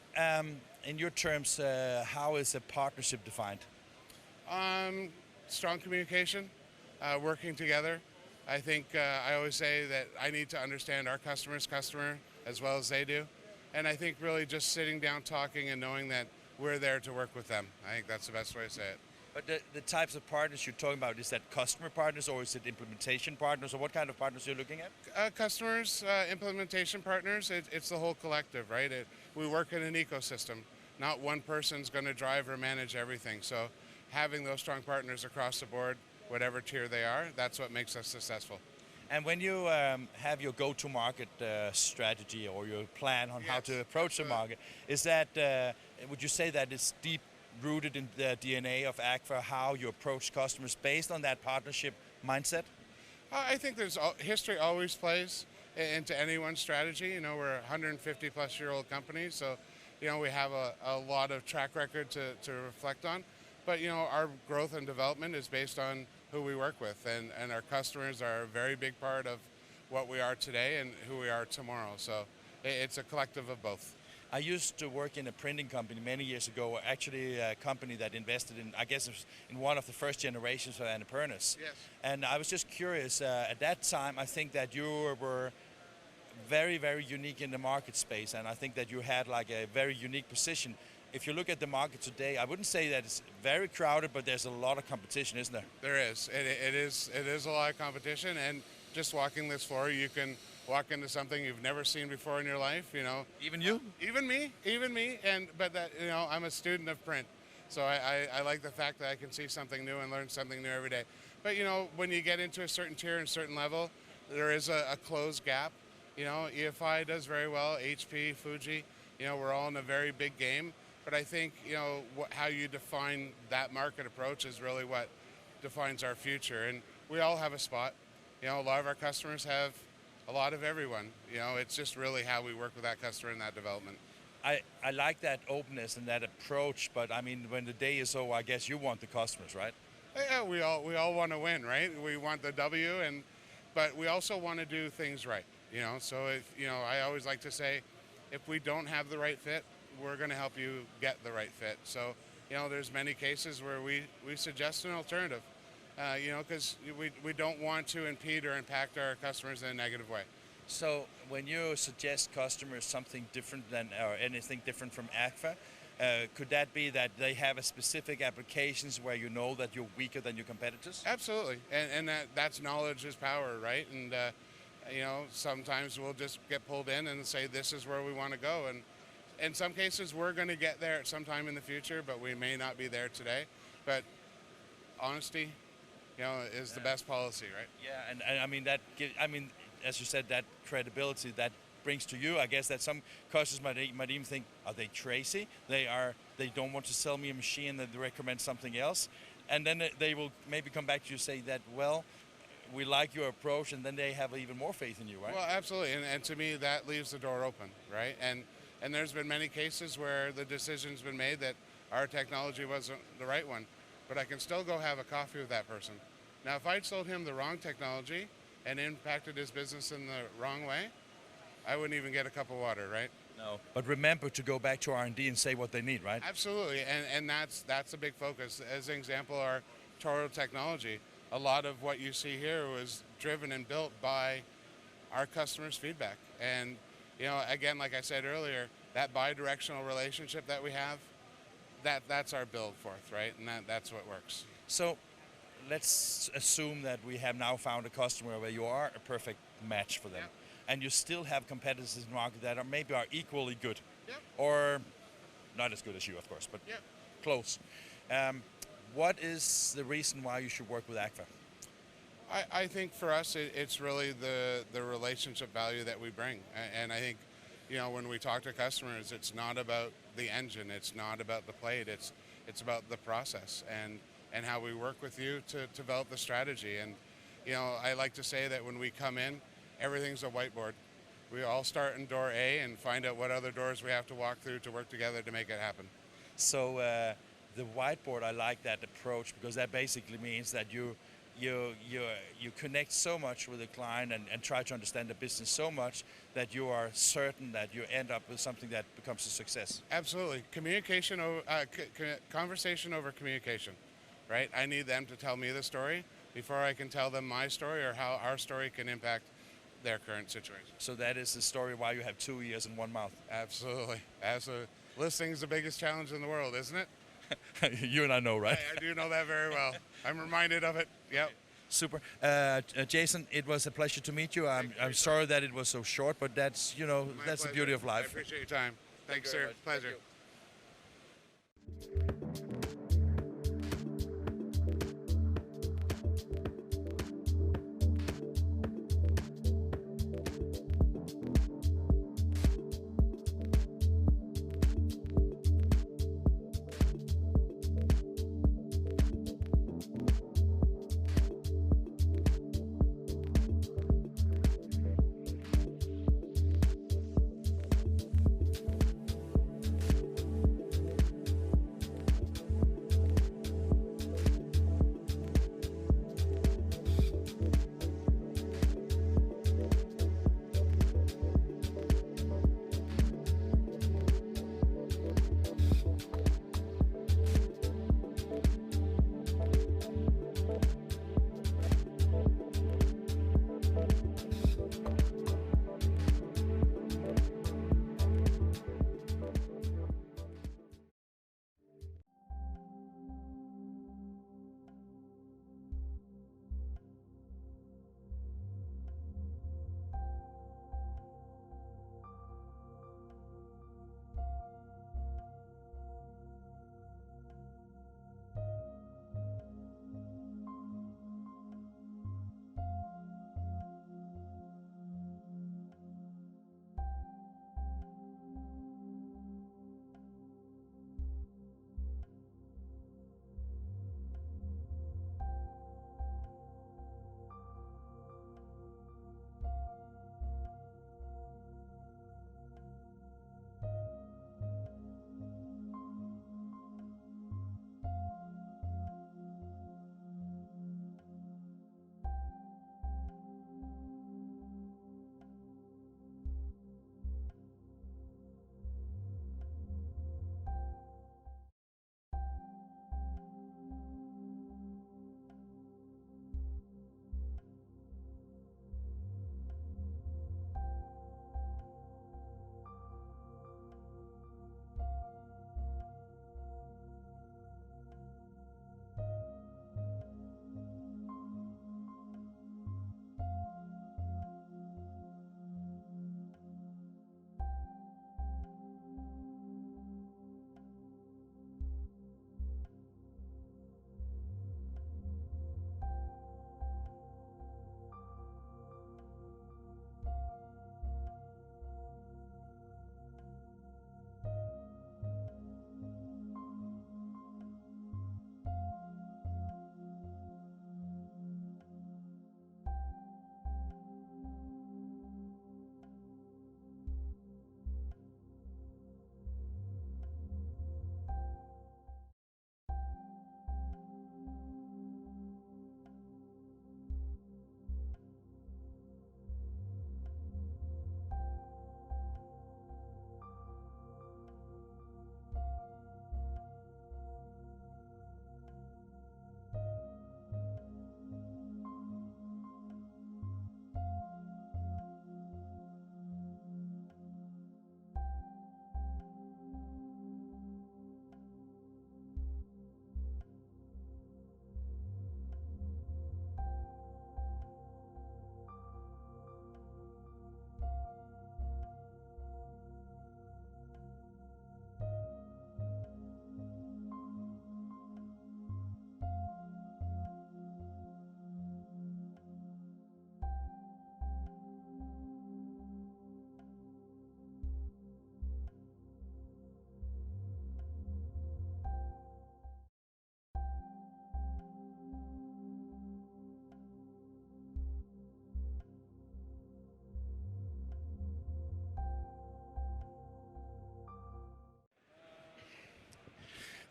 in your terms, how is a partnership defined? Strong communication, working together. I think I always say that I need to understand our customer's customer as well as they do. And I think really just sitting down, talking, and knowing that we're there to work with them. I think that's the best way to say it. But the types of partners you're talking about, is that customer partners or is it implementation partners, or what kind of partners are you looking at? Customers, implementation partners, it's the whole collective, right? We work in an ecosystem. Not one person's going to drive or manage everything. So having those strong partners across the board, whatever tier they are, that's what makes us successful. And when you have your go-to-market strategy or your plan on how to approach the market, is that, would you say that it's deep rooted in the DNA of Agfa, how you approach customers based on that partnership mindset? I think history always plays into anyone's strategy. You know, we're a 150-plus-year-old company, so, you know, we have a lot of track record to reflect on. But, you know, our growth and development is based on who we work with, and our customers are a very big part of what we are today and who we are tomorrow. So it's a collective of both. I used to work in a printing company many years ago, actually a company that invested in, I guess, in one of the first generations of Annapurnas. Yes. And I was just curious, at that time, I think that you were very, very unique in the market space, and I think that you had like a very unique position. If you look at the market today, I wouldn't say that it's very crowded, but there's a lot of competition, isn't there? There is. It is a lot of competition, and just walking this floor, you can walk into something you've never seen before in your life. You know. Even you? Even me. But that, you know, I'm a student of print, so I like the fact that I can see something new and learn something new every day. But you know, when you get into a certain tier and a certain level, there is a closed gap. You know, EFI does very well. HP, Fuji. You know, we're all in a very big game. But I think, you know, how you define that market approach is really what defines our future. And we all have a spot. You know, a lot of our customers have a lot of everyone. You know, it's just really how we work with that customer in that development. I like that openness and that approach, but I mean, when the day is over, I guess you want the customers, right? Yeah, we all want to win, right? We want the W, but we also want to do things right. You know, so I always like to say, if we don't have the right fit, we're going to help you get the right fit. So, you know, there's many cases where we suggest an alternative, you know, because we don't want to impede or impact our customers in a negative way. So when you suggest customers something different or anything different from Agfa, could that be that they have a specific applications where you know that you're weaker than your competitors? Absolutely, and that's knowledge is power, right? And, you know, sometimes we'll just get pulled in and say, this is where we want to go. And in some cases, we're going to get there at some time in the future, but we may not be there today. But honesty, you know, is the best policy, right? Yeah, and I mean as you said, that credibility that brings to you. I guess that some customers might even think, are they crazy? They don't want to sell me a machine, that they recommend something else, and then they will maybe come back to you and say that, well, we like your approach, and then they have even more faith in you, right? Well, absolutely, and to me, that leaves the door open, right? And there's been many cases where the decision's been made that our technology wasn't the right one, but I can still go have a coffee with that person. Now, if I'd sold him the wrong technology and impacted his business in the wrong way, I wouldn't even get a cup of water, right? No. But remember to go back to R&D and say what they need, right? Absolutely, and that's a big focus. As an example, our Toro technology, a lot of what you see here was driven and built by our customers' feedback. And, you know, again, like I said earlier, that bi-directional relationship that we have, that's our build forth, right? And that's what works. So let's assume that we have now found a customer where you are a perfect match for them. Yep. And you still have competitors in the market that maybe are equally good. Yep. Or not as good as you, of course, but yep. Close. What is the reason why you should work with Agfa? I think for us, it's really the relationship value that we bring. And I think, you know, when we talk to customers, it's not about the engine, it's not about the plate, it's about the process and how we work with you to develop the strategy. And, you know, I like to say that when we come in, everything's a whiteboard. We all start in door A and find out what other doors we have to walk through to work together to make it happen. So the whiteboard, I like that approach, because that basically means that you connect so much with the client and try to understand the business so much that you are certain that you end up with something that becomes a success. Absolutely. Communication over conversation over communication, right? I need them to tell me the story before I can tell them my story or how our story can impact their current situation. So that is the story why you have 2 ears and 1 mouth. Absolutely. Listening's the biggest challenge in the world, isn't it? You and I know, right? I do know that very well. I'm reminded of it. Yep. Super. Jason, it was a pleasure to meet you. I'm sorry that it was so short, but that's, you know, that's the beauty of life. I appreciate your time. Thanks, sir. Pleasure.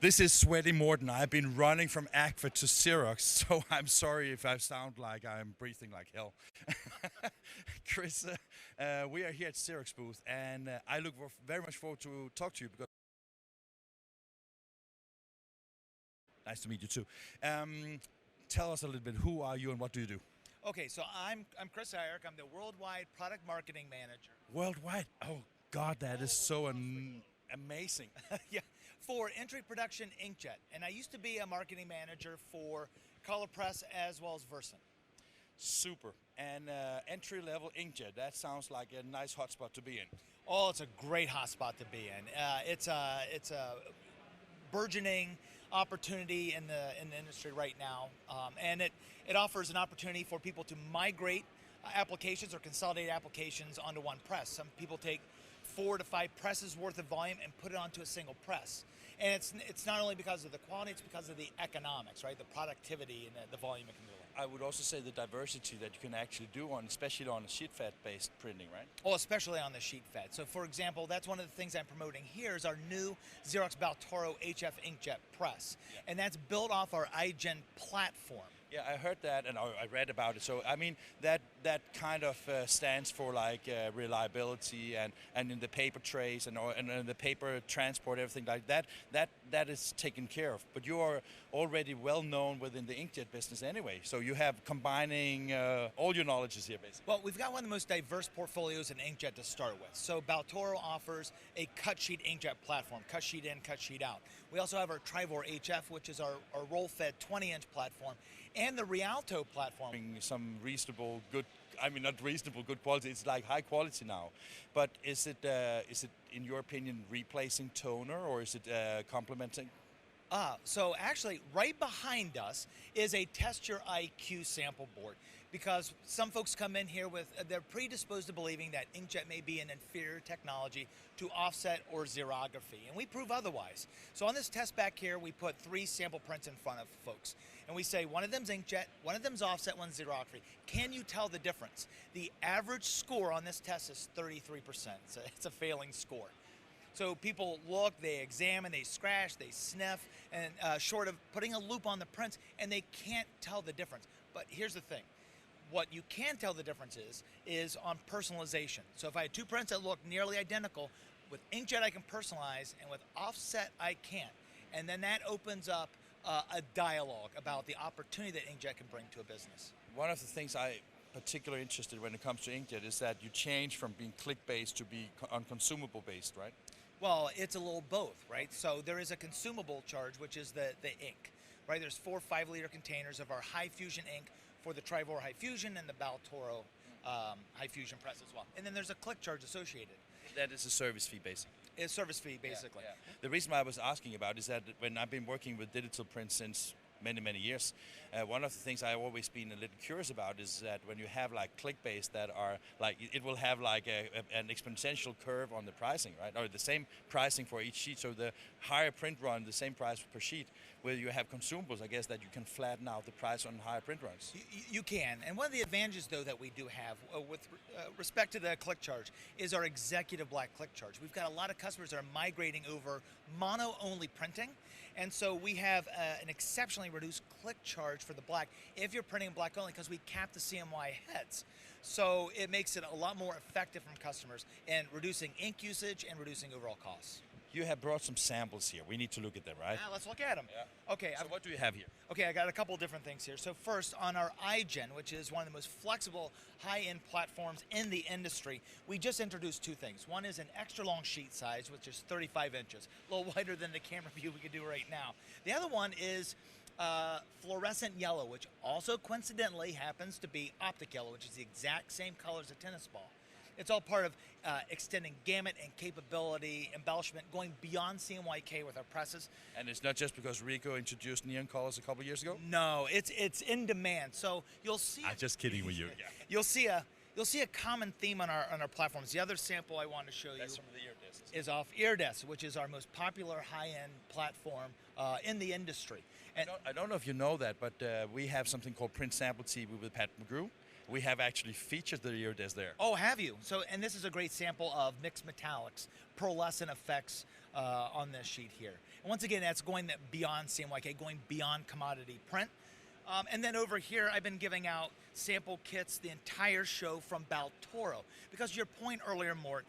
This is Sweaty Morton. I've been running from Agfa to Xerox, so I'm sorry if I sound like I'm breathing like hell. Chris, we are here at Xerox booth, and I look very much forward to talk to you because nice to meet you too. Tell us a little bit, who are you and what do you do? Okay, so I'm Chris Ayerk. I'm the Worldwide Product Marketing Manager. Worldwide? Oh God, that is so amazing. Yeah, for entry production inkjet. And I used to be a marketing manager for Color Press as well as Versant. Super. And entry-level inkjet, that sounds like a nice hotspot to be in. Oh, it's a great hotspot to be in. It's a burgeoning opportunity in the industry right now, and it offers an opportunity for people to migrate applications or consolidate applications onto one press. Some people take 4 to 5 presses worth of volume and put it onto a single press. And it's not only because of the quality, it's because of the economics, right? The productivity and the volume it can do. I would also say the diversity that you can actually do on, especially on a sheet fed based printing, right? Oh, especially on the sheet fed. So for example, that's one of the things I'm promoting here is our new Xerox Baltoro HF inkjet press. Yeah. And that's built off our iGen platform. Yeah, I heard that and I read about it. So I mean that kind of stands for like reliability and in the paper trays and the paper transport, everything like that. That is taken care of. But you are already well known within the inkjet business anyway. So you have combining all your knowledges here basically. Well, we've got one of the most diverse portfolios in inkjet to start with. So Baltoro offers a cut sheet inkjet platform, cut sheet in, cut sheet out. We also have our Trivor HF, which is our roll-fed 20-inch platform, and the Rialto platform. Some reasonable, good, I mean not reasonable, good quality, it's like high quality now. But is it in your opinion replacing toner or is it complementing? So actually right behind us is a Test Your IQ sample board, because some folks come in here with, they're predisposed to believing that inkjet may be an inferior technology to offset or xerography, and we prove otherwise. So on this test back here, we put 3 sample prints in front of folks, and we say one of them's inkjet, one of them's offset, one's xerography. Can you tell the difference? The average score on this test is 33%. It's a failing score. So people look, they examine, they scratch, they sniff, and short of putting a loop on the prints, and they can't tell the difference. But here's the thing. What you can tell the difference is on personalization. So if I had 2 prints that look nearly identical, with inkjet I can personalize, and with offset I can't. And then that opens up a dialogue about the opportunity that inkjet can bring to a business. One of the things I'm particularly interested when it comes to inkjet is that you change from being click-based to be on consumable-based, right? Well, it's a little both, right? So there is a consumable charge, which is the ink, right? There's 4 5-liter containers of our high fusion ink for the Trivor High Fusion and the Baltoro High Fusion press as well. And then there's a click charge associated. That is a service fee, basically. It's service fee, basically. Yeah, yeah. The reason why I was asking about is that when I've been working with digital print since many years, one of the things I've always been a little curious about is that when you have like click-based that are like, it will have like an exponential curve on the pricing, right? Or the same pricing for each sheet, so the higher print run, the same price per sheet. Where you have consumables, I guess that you can flatten out the price on higher print runs. You can, and one of the advantages though that we do have with respect to the click charge is our executive black click charge. We've got a lot of customers that are migrating over mono-only printing, and so we have an exceptionally reduced click charge for the black if you're printing black only, because we cap the CMY heads. So it makes it a lot more effective from customers in reducing ink usage and reducing overall costs. You have brought some samples here. We need to look at them, right? Yeah, let's look at them. Yeah. Okay. So what do you have here? Okay, I got a couple of different things here. So first, on our iGen, which is one of the most flexible high-end platforms in the industry, we just introduced 2 things. One is an extra long sheet size, which is 35 inches, a little wider than the camera view we could do right now. The other one is fluorescent yellow, which also coincidentally happens to be optic yellow, which is the exact same color as a tennis ball. It's all part of extending gamut and capability, embellishment, going beyond CMYK with our presses. And it's not just because Ricoh introduced neon colors a couple of years ago? No, it's in demand. So you'll see. I'm just kidding with you. Yeah. You'll see a common theme on our platforms. The other sample I want to show you is off Iridescent, which is our most popular high-end platform in the industry. And I don't know if you know that, but we have something called Print Sample TV with Pat McGrew. we have actually featured the iridescent there. Oh, have you? So, and this is a great sample of mixed metallics, pearlescent effects on this sheet here. And once again, that's going beyond CMYK, going beyond commodity print. And then over here, I've been giving out sample kits the entire show from Baltoro. Because your point earlier, Mort,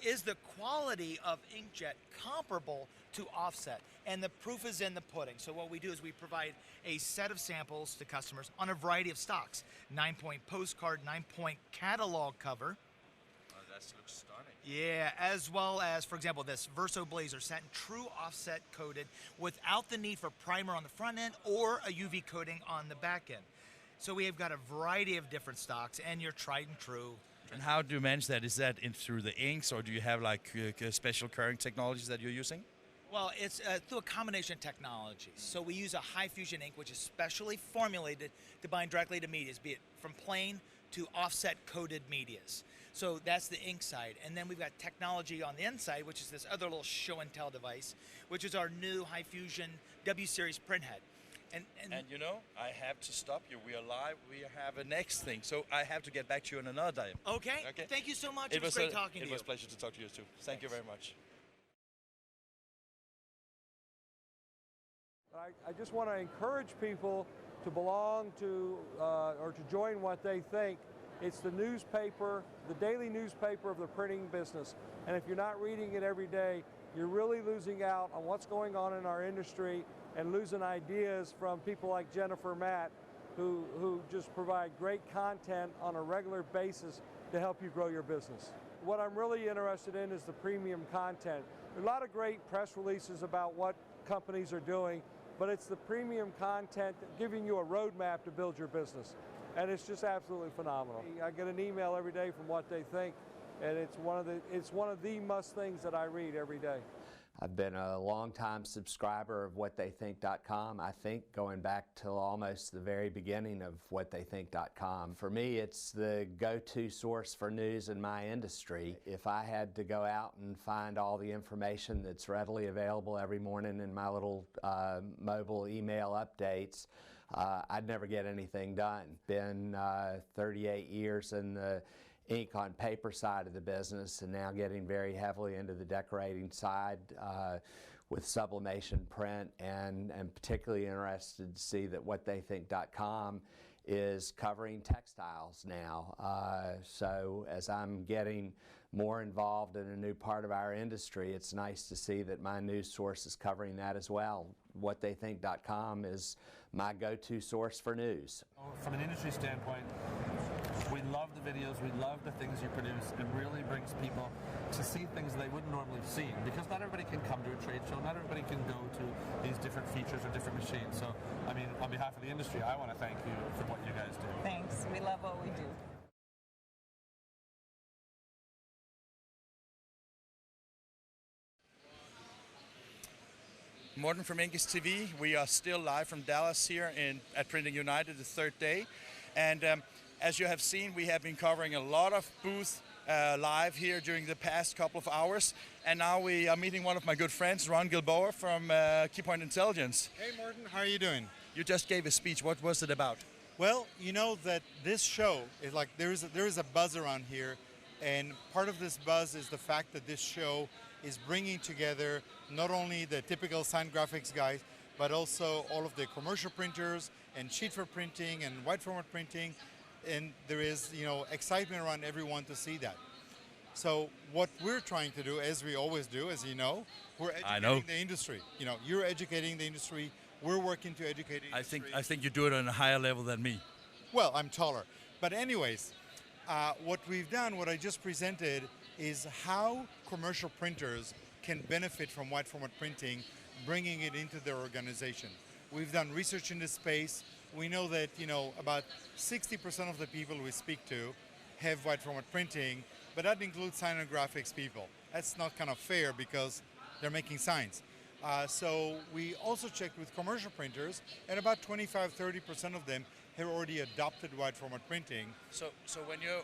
is the quality of inkjet comparable to offset? And the proof is in the pudding. So what we do is we provide a set of samples to customers on a variety of stocks. 9-point postcard, 9-point catalog cover. Oh, that looks stunning. Yeah, as well as, for example, this Verso Blazer satin, true offset coated without the need for primer on the front end or a UV coating on the back end. So we have got a variety of different stocks and your tried and true. And how do you manage that? Is that through the inks, or do you have like special curing technologies that you're using? Well, it's through a combination of technologies. So we use a high fusion ink, which is specially formulated to bind directly to medias, be it from plain to offset coated medias. So that's the ink side. And then we've got technology on the inside, which is this other little show and tell device, which is our new high fusion W series print head. And you know, I have to stop you. We are live. We have a next thing. So I have to get back to you on another time. Okay. Thank you so much. It was great talking to you. It was a pleasure to talk to you too. Thank you very much. I just want to encourage people to belong to or to join what they think. It's the newspaper, the daily newspaper of the printing business. And if you're not reading it every day, you're really losing out on what's going on in our industry and losing ideas from people like Jennifer Matt, who just provide great content on a regular basis to help you grow your business. What I'm really interested in is the premium content. There are a lot of great press releases about what companies are doing, but it's the premium content giving you a roadmap to build your business. And it's just absolutely phenomenal. I get an email every day from What They Think, and it's one of the must things that I read every day. I've been a long-time subscriber of whattheythink.com. I think going back to almost the very beginning of whattheythink.com. For me, it's the go-to source for news in my industry. If I had to go out and find all the information that's readily available every morning in my little mobile email updates, I'd never get anything done. Been 38 years in the ink on paper side of the business, and now getting very heavily into the decorating side with sublimation print, and particularly interested to see that whattheythink.com is covering textiles now. So as I'm getting more involved in a new part of our industry, it's nice to see that my news source is covering that as well. Whattheythink.com is my go-to source for news. From an industry standpoint, we love the videos, we love the things you produce. It really brings people to see things they wouldn't normally see, because not everybody can come to a trade show, not everybody can go to these different features or different machines. So, I mean, on behalf of the industry, I want to thank you for what you guys do. Thanks. We love what we do. Morten from Inkis TV. We are still live from Dallas here at Printing United, the third day. And as you have seen, we have been covering a lot of booths live here during the past couple of hours. And now we are meeting one of my good friends, Ron Gilboa from Keypoint Intelligence. Hey Morten, how are you doing? You just gave a speech. What was it about? Well, you know that this show is like, there is a buzz around here, and part of this buzz is the fact that this show is bringing together not only the typical sign graphics guys, but also all of the commercial printers and sheet for printing and wide format printing, and there is, you know, excitement around everyone to see that. So what we're trying to do, as we always do, as you know, we're educating the industry. You know, you're educating the industry. We're working to educate the industry. I think you do it on a higher level than me. Well, I'm taller. But anyways, what we've done, what I just presented, is how commercial printers can benefit from wide format printing, bringing it into their organization. We've done research in this space. We know that, you know, about 60% of the people we speak to have wide format printing, but that includes sign and graphics people. That's not kind of fair because they're making signs. So we also checked with commercial printers, and about 25–30% of them have already adopted wide format printing. So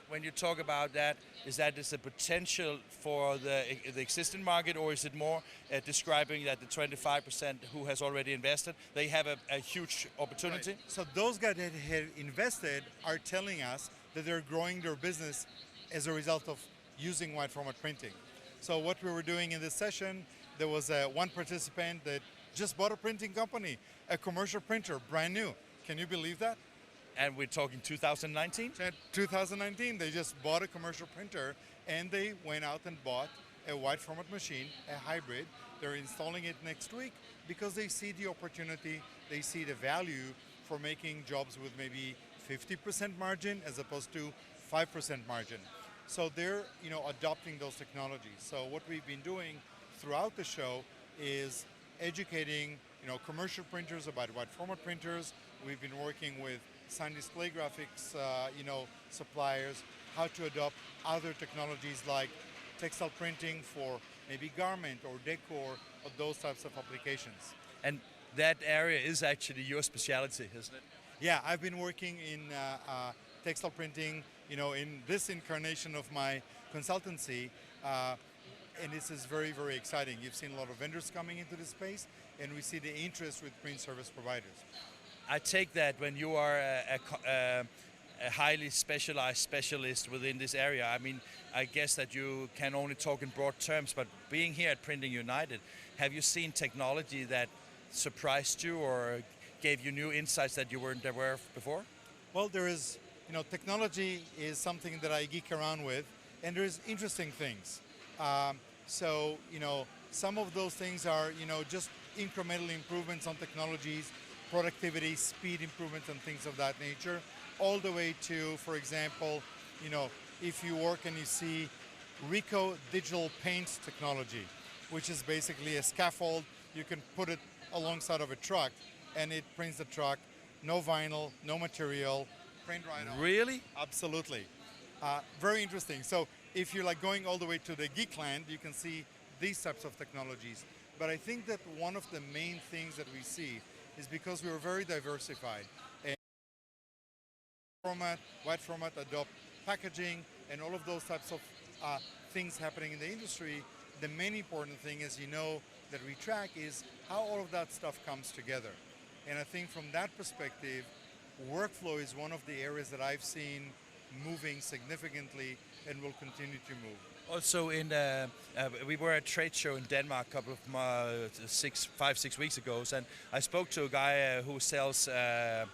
when you talk about that, is that a potential for the existing market, or is it more describing that the 25% who has already invested, they have a huge opportunity? Right. So those guys that have invested are telling us that they're growing their business as a result of using wide format printing. So what we were doing in this session, there was one participant that just bought a printing company, a commercial printer, brand new. Can you believe that? And we're talking 2019? 2019, they just bought a commercial printer and they went out and bought a wide format machine, a hybrid. They're installing it next week because they see the opportunity, they see the value for making jobs with maybe 50% margin as opposed to 5% margin. So they're adopting those technologies. So what we've been doing throughout the show is educating commercial printers about wide format printers. We've been working with sign display graphics suppliers, how to adopt other technologies like textile printing for maybe garment or decor or those types of applications. And that area is actually your specialty, isn't it? Yeah, I've been working in textile printing, in this incarnation of my consultancy, and this is very, very exciting. You've seen a lot of vendors coming into this space, and we see the interest with print service providers. I take that when you are a highly specialized specialist within this area, I mean, I guess that you can only talk in broad terms, but being here at Printing United, have you seen technology that surprised you or gave you new insights that you weren't aware of before? Well, there is, technology is something that I geek around with, and there's interesting things. Some of those things are, just incremental improvements on technologies, productivity, speed improvements, and things of that nature, all the way to, for example, if you work and you see RISO digital paint technology, which is basically a scaffold, you can put it alongside of a truck, and it prints the truck, no vinyl, no material, print right on. Really? Absolutely. Very interesting. So if you're like going all the way to the geek land, you can see these types of technologies. But I think that one of the main things that we see is because we are very diversified. And wide format, adopt packaging, and all of those types of things happening in the industry, the main important thing, as you know, that we track is how all of that stuff comes together. And I think from that perspective, workflow is one of the areas that I've seen moving significantly and will continue to move. Also, we were at a trade show in Denmark a couple of 5-6 weeks ago, and I spoke to a guy who sells, some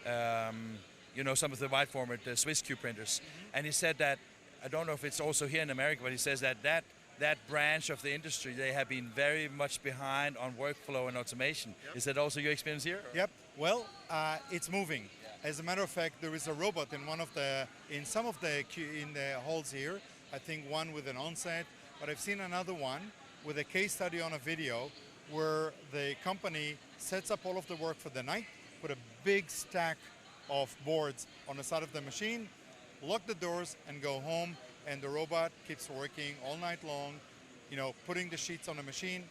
of the wide format Swiss Q printers, and he said that, I don't know if it's also here in America, but he says that branch of the industry, they have been very much behind on workflow and automation. Yep. Is that also your experience here? Yep. Well, it's moving. As a matter of fact, there is a robot in some of the halls here. I think one with an onset, but I've seen another one with a case study on a video where the company sets up all of the work for the night, put a big stack of boards on the side of the machine, lock the doors and go home, and the robot keeps working all night long, putting the sheets on the machine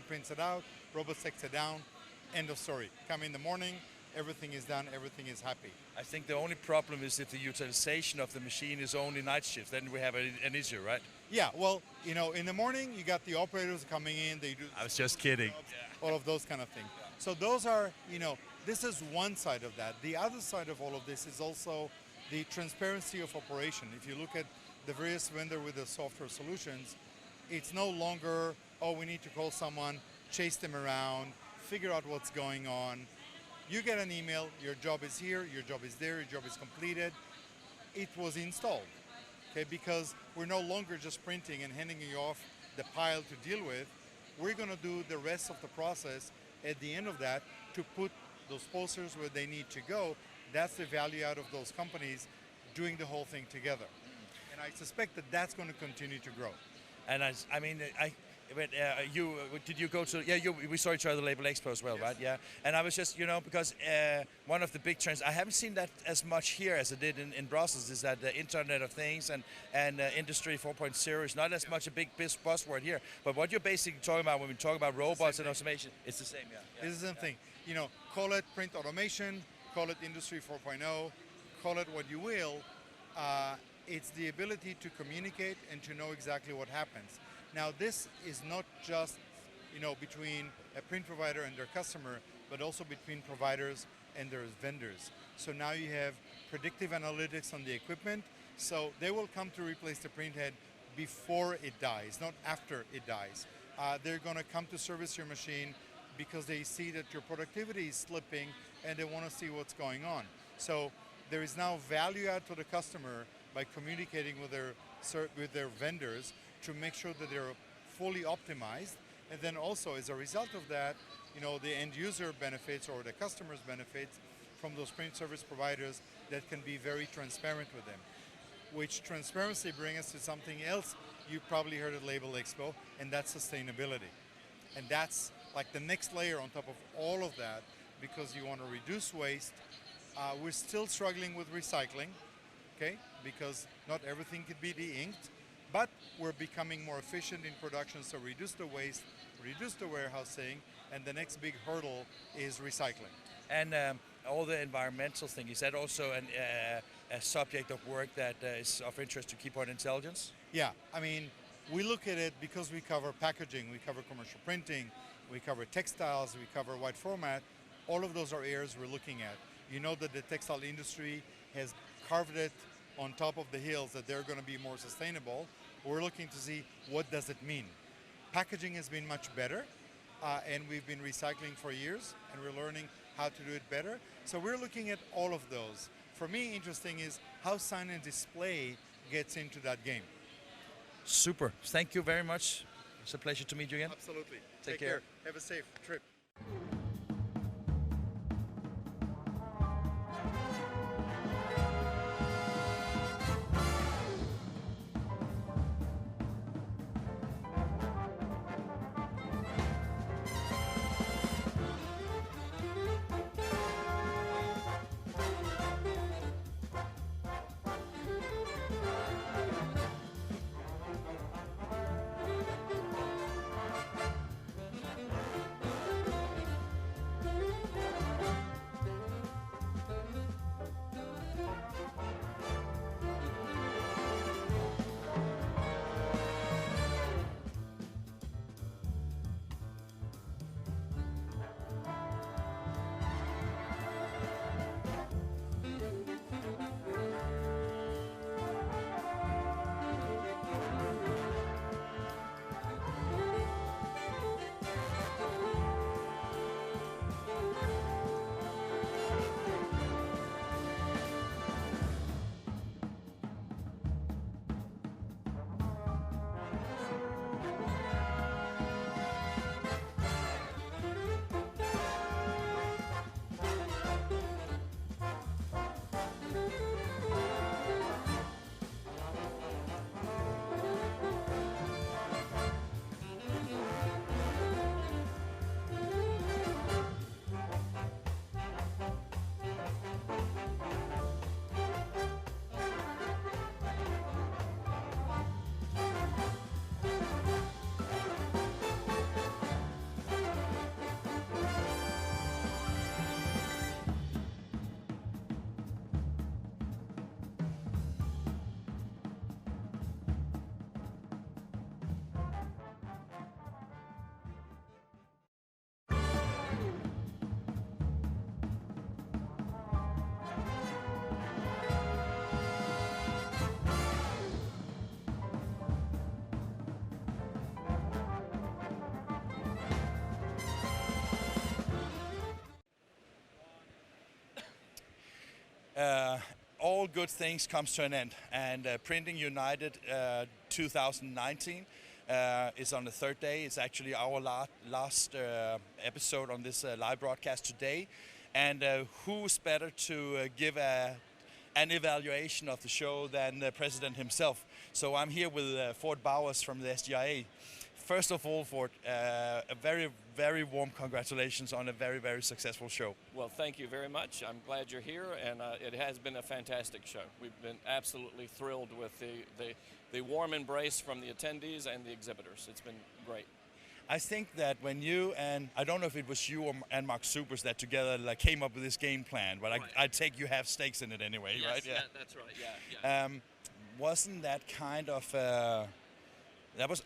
prints it out, robot takes it down, end of story. Come in the morning, everything is done, everything is happy. I think the only problem is if the utilization of the machine is only night shift, then we have an issue, right? Yeah, well, in the morning you got the operators coming in, they do... I was just kidding. Jobs, all of those kind of things. So those are, this is one side of that. The other side of all of this is also the transparency of operation. If you look at the various vendor with the software solutions, it's no longer, we need to call someone, chase them around, figure out what's going on. You get an email, your job is here, your job is there, your job is completed. It was installed, okay? Because we're no longer just printing and handing you off the pile to deal with. We're gonna do the rest of the process at the end of that to put those posters where they need to go. That's the value out of those companies doing the whole thing together. And I suspect that that's going to continue to grow. And did you go to, we saw each other at the Label Expo as well, yes. Right? Yeah. And I was just, because one of the big trends, I haven't seen that as much here as I did in Brussels, is that the Internet of Things and Industry 4.0 is not as much a big buzzword here. But what you're basically talking about when we talk about robots and automation, it's the same, yeah. It's the same thing. Call it print automation, call it Industry 4.0, call it what you will. It's the ability to communicate and to know exactly what happens. Now, this is not just, between a print provider and their customer, but also between providers and their vendors. So now you have predictive analytics on the equipment, so they will come to replace the printhead before it dies, not after it dies. They're going to come to service your machine because they see that your productivity is slipping and they want to see what's going on. So there is now value add to the customer by communicating with their vendors to make sure that they're fully optimized. And then also as a result of that, the end user benefits or the customers benefits from those print service providers that can be very transparent with them. Which transparency brings us to something else you probably heard at Label Expo, and that's sustainability. And that's like the next layer on top of all of that, because you want to reduce waste. We're still struggling with recycling, okay? Because not everything could be de-inked, but we're becoming more efficient in production, so reduce the waste, reduce the warehousing, and the next big hurdle is recycling. And all the environmental thing, is that also a subject of work that is of interest to Keypoint Intelligence? Yeah, I mean, we look at it because we cover packaging, we cover commercial printing, we cover textiles, we cover wide format. All of those are areas we're looking at. You know that the textile industry has carved it on top of the hills that they're going to be more sustainable. We're looking to see what does it mean. Packaging has been much better, and we've been recycling for years, and we're learning how to do it better. So we're looking at all of those. For me, interesting is how sign and display gets into that game. Super. Thank you very much. It's a pleasure to meet you again. Absolutely. Take care. Have a safe trip. All good things comes to an end, and Printing United 2019 is on the third day. It's actually our last episode on this live broadcast today, and who's better to give an evaluation of the show than the president himself. So I'm here with Ford Bowers from the SGIA. First of all, Ford, a very, very warm congratulations on a very, very successful show. Well, thank you very much. I'm glad you're here, and it has been a fantastic show. We've been absolutely thrilled with the warm embrace from the attendees and the exhibitors. It's been great. I think that when you and, I don't know if it was you and Mark Supers that together came up with this game plan, but right. I take you have stakes in it anyway, yes, right? Yeah, that's right, yeah. Wasn't that kind of That was,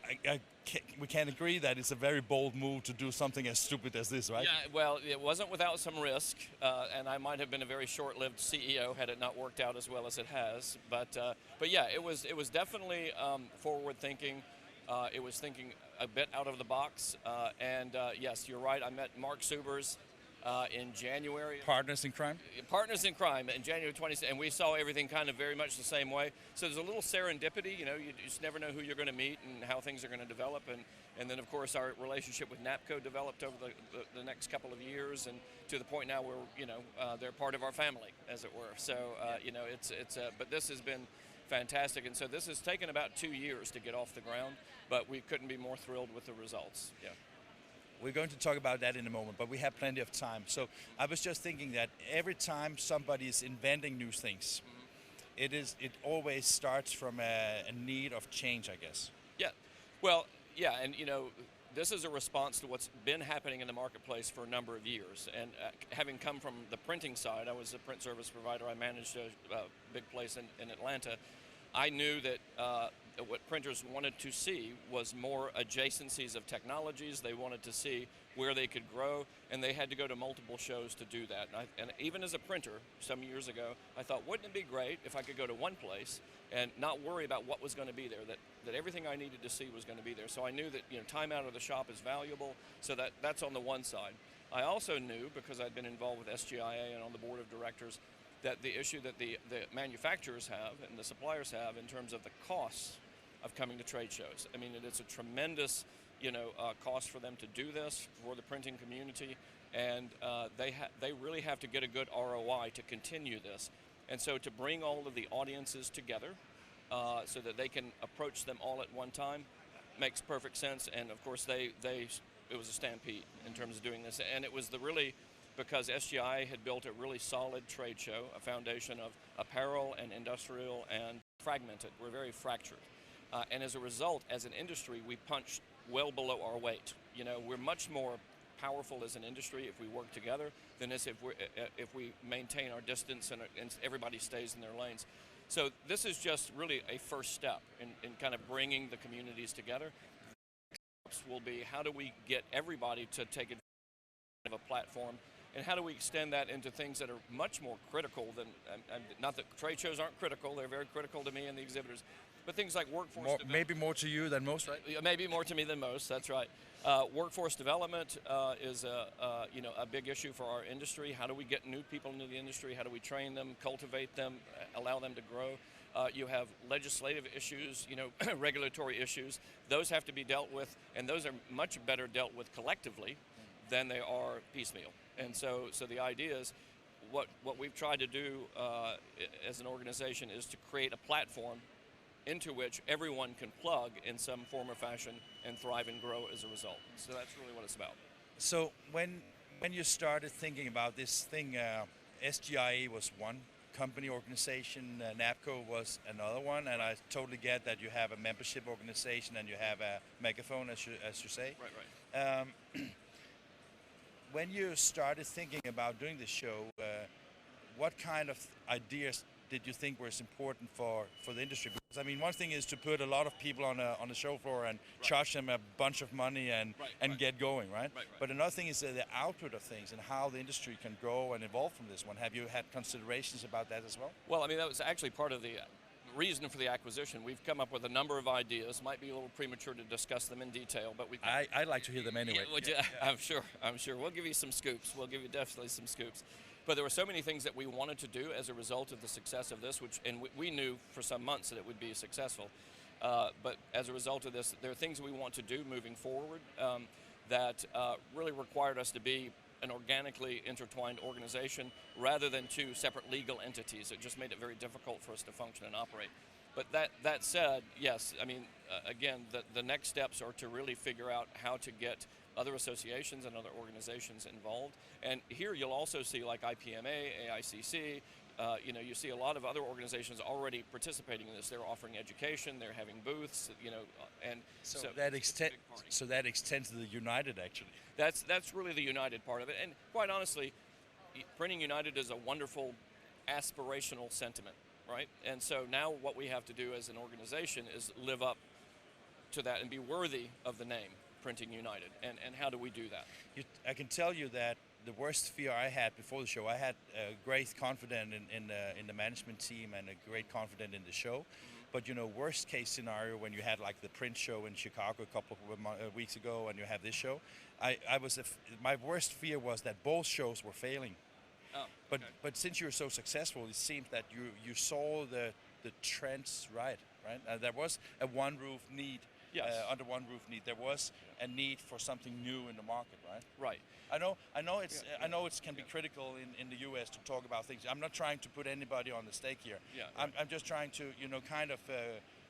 we can agree that it's a very bold move to do something as stupid as this, right? Yeah, well, it wasn't without some risk, and I might have been a very short-lived CEO had it not worked out as well as it has. But yeah, it was definitely forward-thinking. It was thinking a bit out of the box, and yes, you're right. I met Mark Subers in January. Partners in crime? Partners in crime in January 20th, and we saw everything kind of very much the same way. So there's a little serendipity, you know, you just never know who you're going to meet and how things are going to develop. And then, of course, our relationship with NAPCO developed over the next couple of years, and to the point now where, you know, they're part of our family, as it were. So, you know, but this has been fantastic. And so this has taken about 2 years to get off the ground, but we couldn't be more thrilled with the results. Yeah. We're going to talk about that in a moment, but we have plenty of time. So I was just thinking that every time somebody is inventing new things, it always starts from a need of change, I guess. Yeah, well, yeah, and you know, this is a response to what's been happening in the marketplace for a number of years. And having come from the printing side, I was a print service provider. I managed a big place in Atlanta. I knew that what printers wanted to see was more adjacencies of technologies. They wanted to see where they could grow, and they had to go to multiple shows to do that. And even as a printer, some years ago, I thought, wouldn't it be great if I could go to one place and not worry about what was going to be there, that everything I needed to see was going to be there. So I knew that, you know, time out of the shop is valuable, so that's on the one side. I also knew, because I'd been involved with SGIA and on the board of directors, that the issue that the manufacturers have and the suppliers have in terms of the costs of coming to trade shows. I mean, it's a tremendous, you know, cost for them to do this for the printing community, and they really have to get a good ROI to continue this. And so to bring all of the audiences together so that they can approach them all at one time makes perfect sense. And of course, it was a stampede in terms of doing this, and it was because SGI had built a really solid trade show, a foundation of apparel and industrial and fragmented. We're very fractured. And as a result, as an industry, we punched well below our weight. You know, we're much more powerful as an industry if we work together than if we maintain our distance and everybody stays in their lanes. So this is just really a first step in kind of bringing the communities together. The next steps will be, how do we get everybody to take advantage of a platform, and how do we extend that into things that are much more critical than, not that trade shows aren't critical, they're very critical to me and the exhibitors, but things like workforce development. Maybe more to you than most, right? Maybe more to me than most, that's right. Workforce development is a big issue for our industry. How do we get new people into the industry? How do we train them, cultivate them, allow them to grow? You have legislative issues, you know, regulatory issues. Those have to be dealt with, and those are much better dealt with collectively than they are piecemeal. And so the idea is, what we've tried to do as an organization is to create a platform into which everyone can plug in some form or fashion and thrive and grow as a result. So that's really what it's about. So when you started thinking about this thing, SGIA was one company organization, NAPCO was another one, and I totally get that you have a membership organization and you have a megaphone, as you say. Right. When you started thinking about doing this show, what kind of ideas did you think was important for the industry? Because I mean, one thing is to put a lot of people on the show floor and charge them a bunch of money and get going, right? But another thing is the output of things and how the industry can grow and evolve from this one. Have you had considerations about that as well? Well, I mean, that was actually part of the reason for the acquisition. We've come up with a number of ideas. Might be a little premature to discuss them in detail, but I'd like to hear them anyway. Yeah, I'm sure. We'll give you some scoops. We'll give you definitely some scoops. But there were so many things that we wanted to do as a result of the success of this, and we knew for some months that it would be successful. But as a result of this, there are things we want to do moving forward that really required us to be an organically intertwined organization rather than two separate legal entities. It just made it very difficult for us to function and operate. But that said, yes, I mean, again, the next steps are to really figure out how to get other associations and other organizations involved. And here you'll also see like IPMA, AICC, you see a lot of other organizations already participating in this. They're offering education, they're having booths, and so that extends to the United, actually. That's really the United part of it. And quite honestly, Printing United is a wonderful aspirational sentiment, right? And so now what we have to do as an organization is live up to that and be worthy of the name Printing United? And how do we do that? I can tell you that the worst fear I had before the show, I had great confidence in the management team and a great confidence in the show. But worst case scenario, when you had like the print show in Chicago a couple of weeks ago, and you have this show, my worst fear was that both shows were failing. Oh, but since you're so successful, it seems that you saw the trends right. There was a one roof need. Yes. Under one roof need. There was a need for something new in the market, right? Right. I know it can be critical in the U.S. to talk about things. I'm not trying to put anybody on the stake here. Yeah. I'm just trying to kind of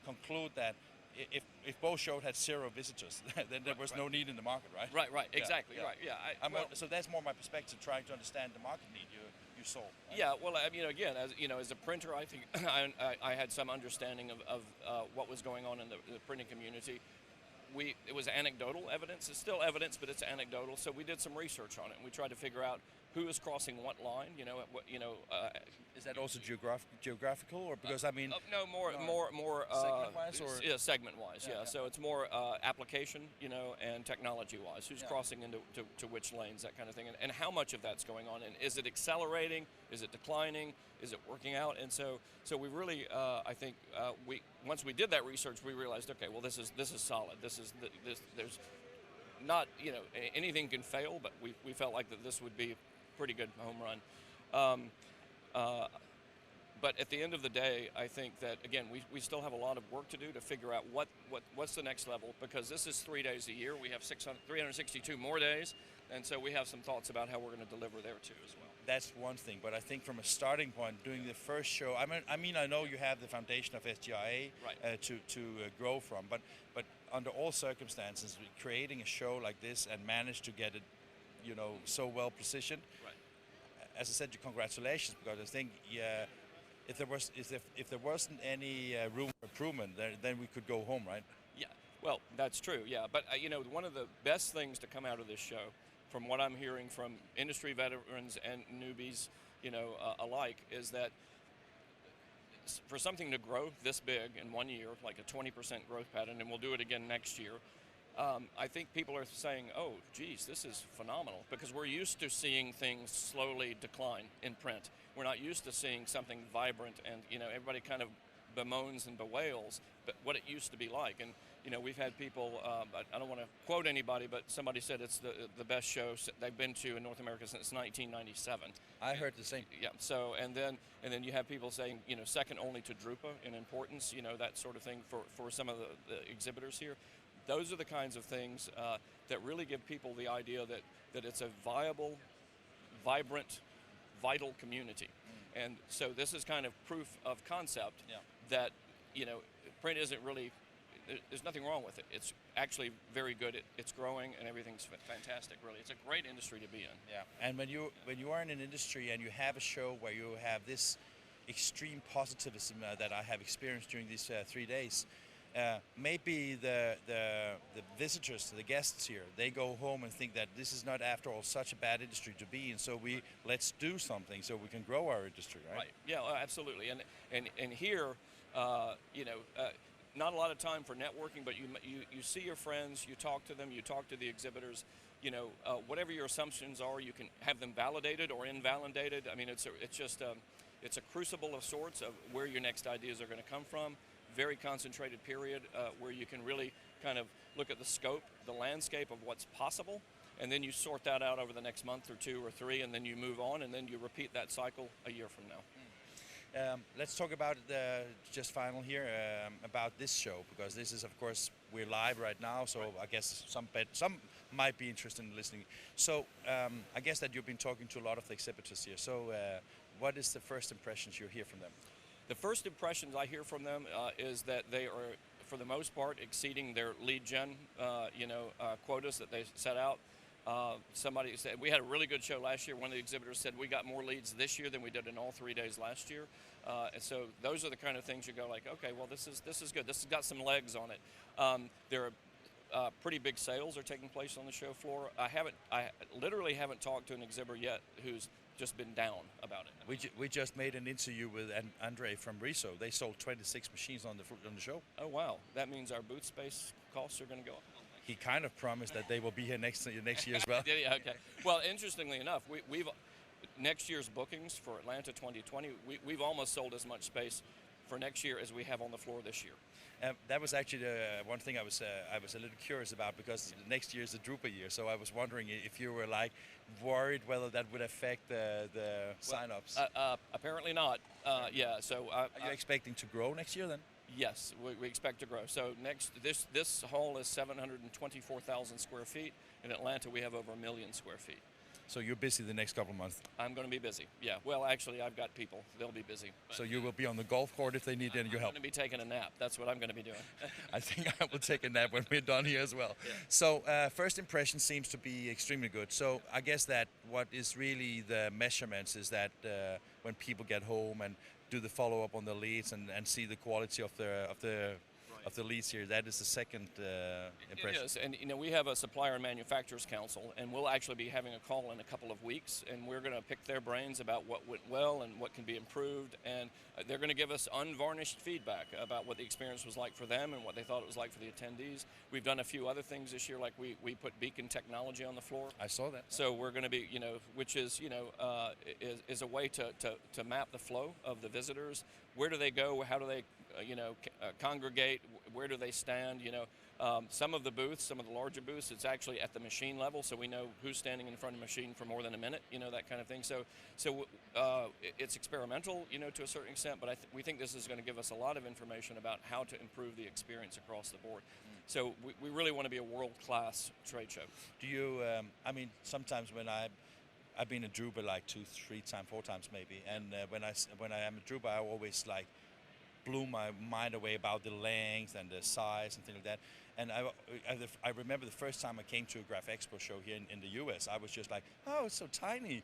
conclude that if both shows had 0 visitors, then there was no need in the market, right? Right. Exactly. Right. Yeah. So that's more my perspective, trying to understand the market need you saw. Right? Yeah. Well, again, as a printer, I think I had some understanding of what was going on in the printing community. It was anecdotal evidence. It's still evidence, but it's anecdotal. So we did some research on it, and we tried to figure out who is crossing what line. Is that also geographical, or because no, more segment-wise, or segment-wise. Yeah. So it's more application, and technology-wise. Who's crossing into to which lanes, that kind of thing, and how much of that's going on, and is it accelerating? Is it declining? Is it working out? And so we really, I think, once we did that research, we realized, okay, well, this is solid. There's not, anything can fail, but we felt like that this would be a pretty good home run. But at the end of the day, I think that, again, we still have a lot of work to do to figure out what's the next level, because this is 3 days a year. We have 362 more days, and so we have some thoughts about how we're going to deliver there too as well. That's one thing, but I think from a starting point, doing the first show, I know you have the foundation of SGIA to grow from, but under all circumstances, creating a show like this and manage to get it, so well positioned. Right. As I said, congratulations, because I think if there wasn't any room for improvement, then we could go home, right? Yeah. Well, that's true. Yeah, but one of the best things to come out of this show, from what I'm hearing from industry veterans and newbies, alike, is that for something to grow this big in 1 year, like a 20% growth pattern, and we'll do it again next year, I think people are saying, oh, geez, this is phenomenal, because we're used to seeing things slowly decline in print. We're not used to seeing something vibrant, and everybody kind of bemoans and bewails what it used to be like. And we've had people, I don't want to quote anybody, but somebody said it's the best show they've been to in North America since 1997. I heard the same. Yeah. So and then you have people saying, second only to Drupa in importance, that sort of thing for some of the exhibitors here. Those are the kinds of things that really give people the idea that it's a viable, vibrant, vital community. And so this is kind of proof of concept that print isn't really, there's nothing wrong with it. It's actually very good. It's growing, and everything's fantastic, really. It's a great industry to be in. Yeah. And when you are in an industry and you have a show where you have this extreme positivism that I have experienced during these 3 days, maybe the visitors, the guests here, they go home and think that this is not, after all, such a bad industry to be in. So let's do something so we can grow our industry, right? Right. Yeah, absolutely. And here, not a lot of time for networking, but you see your friends, you talk to them, you talk to the exhibitors. Whatever your assumptions are, you can have them validated or invalidated. I mean, it's a crucible of sorts of where your next ideas are going to come from. Very concentrated period where you can really kind of look at the scope, the landscape of what's possible, and then you sort that out over the next month or 2 or 3, and then you move on, and then you repeat that cycle a year from now. Let's talk about just final here about this show, because this is, of course, we're live right now, so I guess some might be interested in listening. So I guess that you've been talking to a lot of the exhibitors here. So what is the first impressions you hear from them? The first impressions I hear from them is that they are, for the most part, exceeding their lead gen, quotas that they set out. Somebody said, we had a really good show last year. One of the exhibitors said we got more leads this year than we did in all 3 days last year. And so those are the kind of things you go like, okay, well, this is good. This has got some legs on it. There are pretty big sales are taking place on the show floor. I literally haven't talked to an exhibitor yet who's just been down about it. We just made an interview with Andre from RISO. They sold 26 machines on the show. Oh wow, that means our booth space costs are going to go up. He kind of promised that they will be here next year as well. Yeah, okay. Well, interestingly enough, we've next year's bookings for Atlanta 2020, we've almost sold as much space for next year as we have on the floor this year. That was actually one thing I was a little curious about, because next year is the Drupa year. So I was wondering if you were like worried whether that would affect the sign-ups. Apparently not. Yeah. So are you expecting to grow next year then? Yes, we expect to grow. So this hall is 724,000 square feet. In Atlanta, we have over 1 million square feet. So you're busy the next couple of months? I'm going to be busy, yeah. Well, actually, I've got people. They'll be busy. So you will be on the golf court if they need any of your help? I'm going to be taking a nap. That's what I'm going to be doing. I think I will take a nap when we're done here as well. Yeah. So first impression seems to be extremely good. So I guess that what is really the measurements is that when people get home and do the follow-up on the leads and see the quality of the leads here, that is the second impression. It is, and we have a supplier and manufacturers council, and we'll actually be having a call in a couple of weeks, and we're going to pick their brains about what went well and what can be improved, and they're going to give us unvarnished feedback about what the experience was like for them and what they thought it was like for the attendees. We've done a few other things this year, like we put beacon technology on the floor. I saw that. So we're going to be, which is, is a way to map the flow of the visitors. Where do they go? How do they congregate? Where do they stand? Some of the booths, some of the larger booths, it's actually at the machine level, so we know who's standing in front of a machine for more than a minute, that kind of thing. So it's experimental, to a certain extent, but we think this is going to give us a lot of information about how to improve the experience across the board. So we really want to be a world-class trade show. Do you, sometimes when I've been a Drupa like 2, 3 times, 4 times maybe, and when I am a Drupa, I always blew my mind away about the length and the size and things like that. And I remember the first time I came to a Graph Expo show here in the US, I was just like, oh, it's so tiny.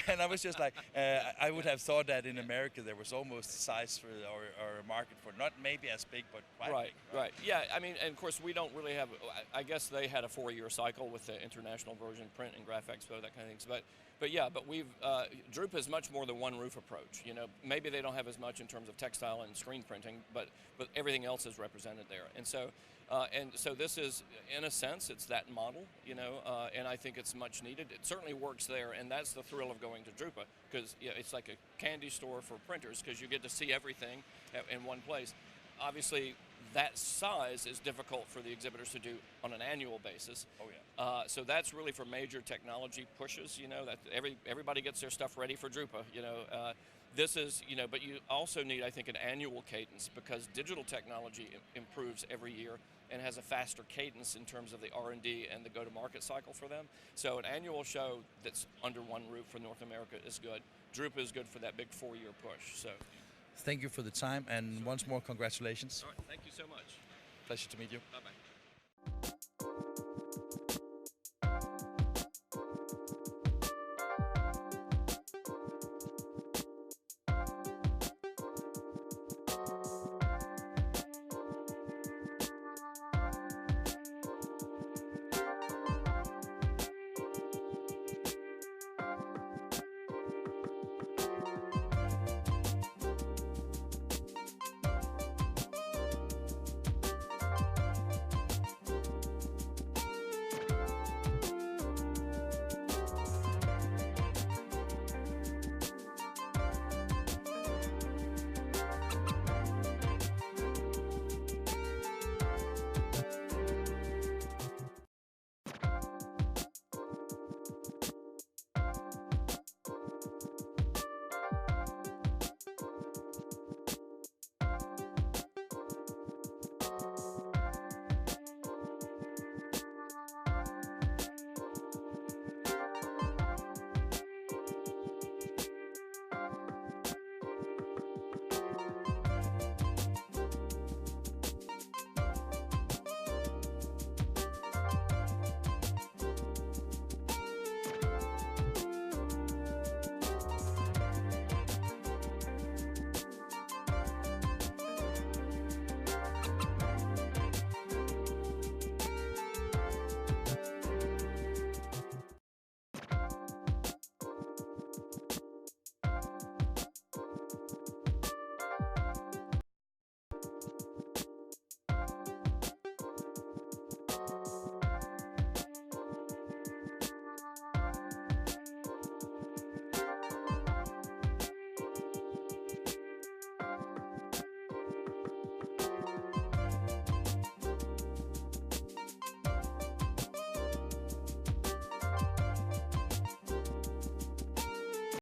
And I was just like, I would have thought that in America there was almost a size for, or a market for, not maybe as big, but quite big. Right. Yeah, and of course we don't really have, I guess they had a 4-year cycle with the international version, Print and Graph Expo, that kind of things. But we've, Drupa is much more the one roof approach. Maybe they don't have as much in terms of textile and screen printing, but everything else is represented there. And so this is, in a sense, it's that model, and I think it's much needed. It certainly works there, and that's the thrill of going to Drupa, because it's like a candy store for printers, because you get to see everything in one place. Obviously, that size is difficult for the exhibitors to do on an annual basis. Oh yeah. So that's really for major technology pushes. That everybody gets their stuff ready for Drupa. This is, but you also need, I think, an annual cadence, because digital technology improves every year and has a faster cadence in terms of the R&D and the go-to-market cycle for them. So an annual show that's under one roof for North America is good. Drupa is good for that big 4-year push. So. Thank you for the time, and once more, congratulations. All right, thank you so much. Pleasure to meet you. Bye-bye.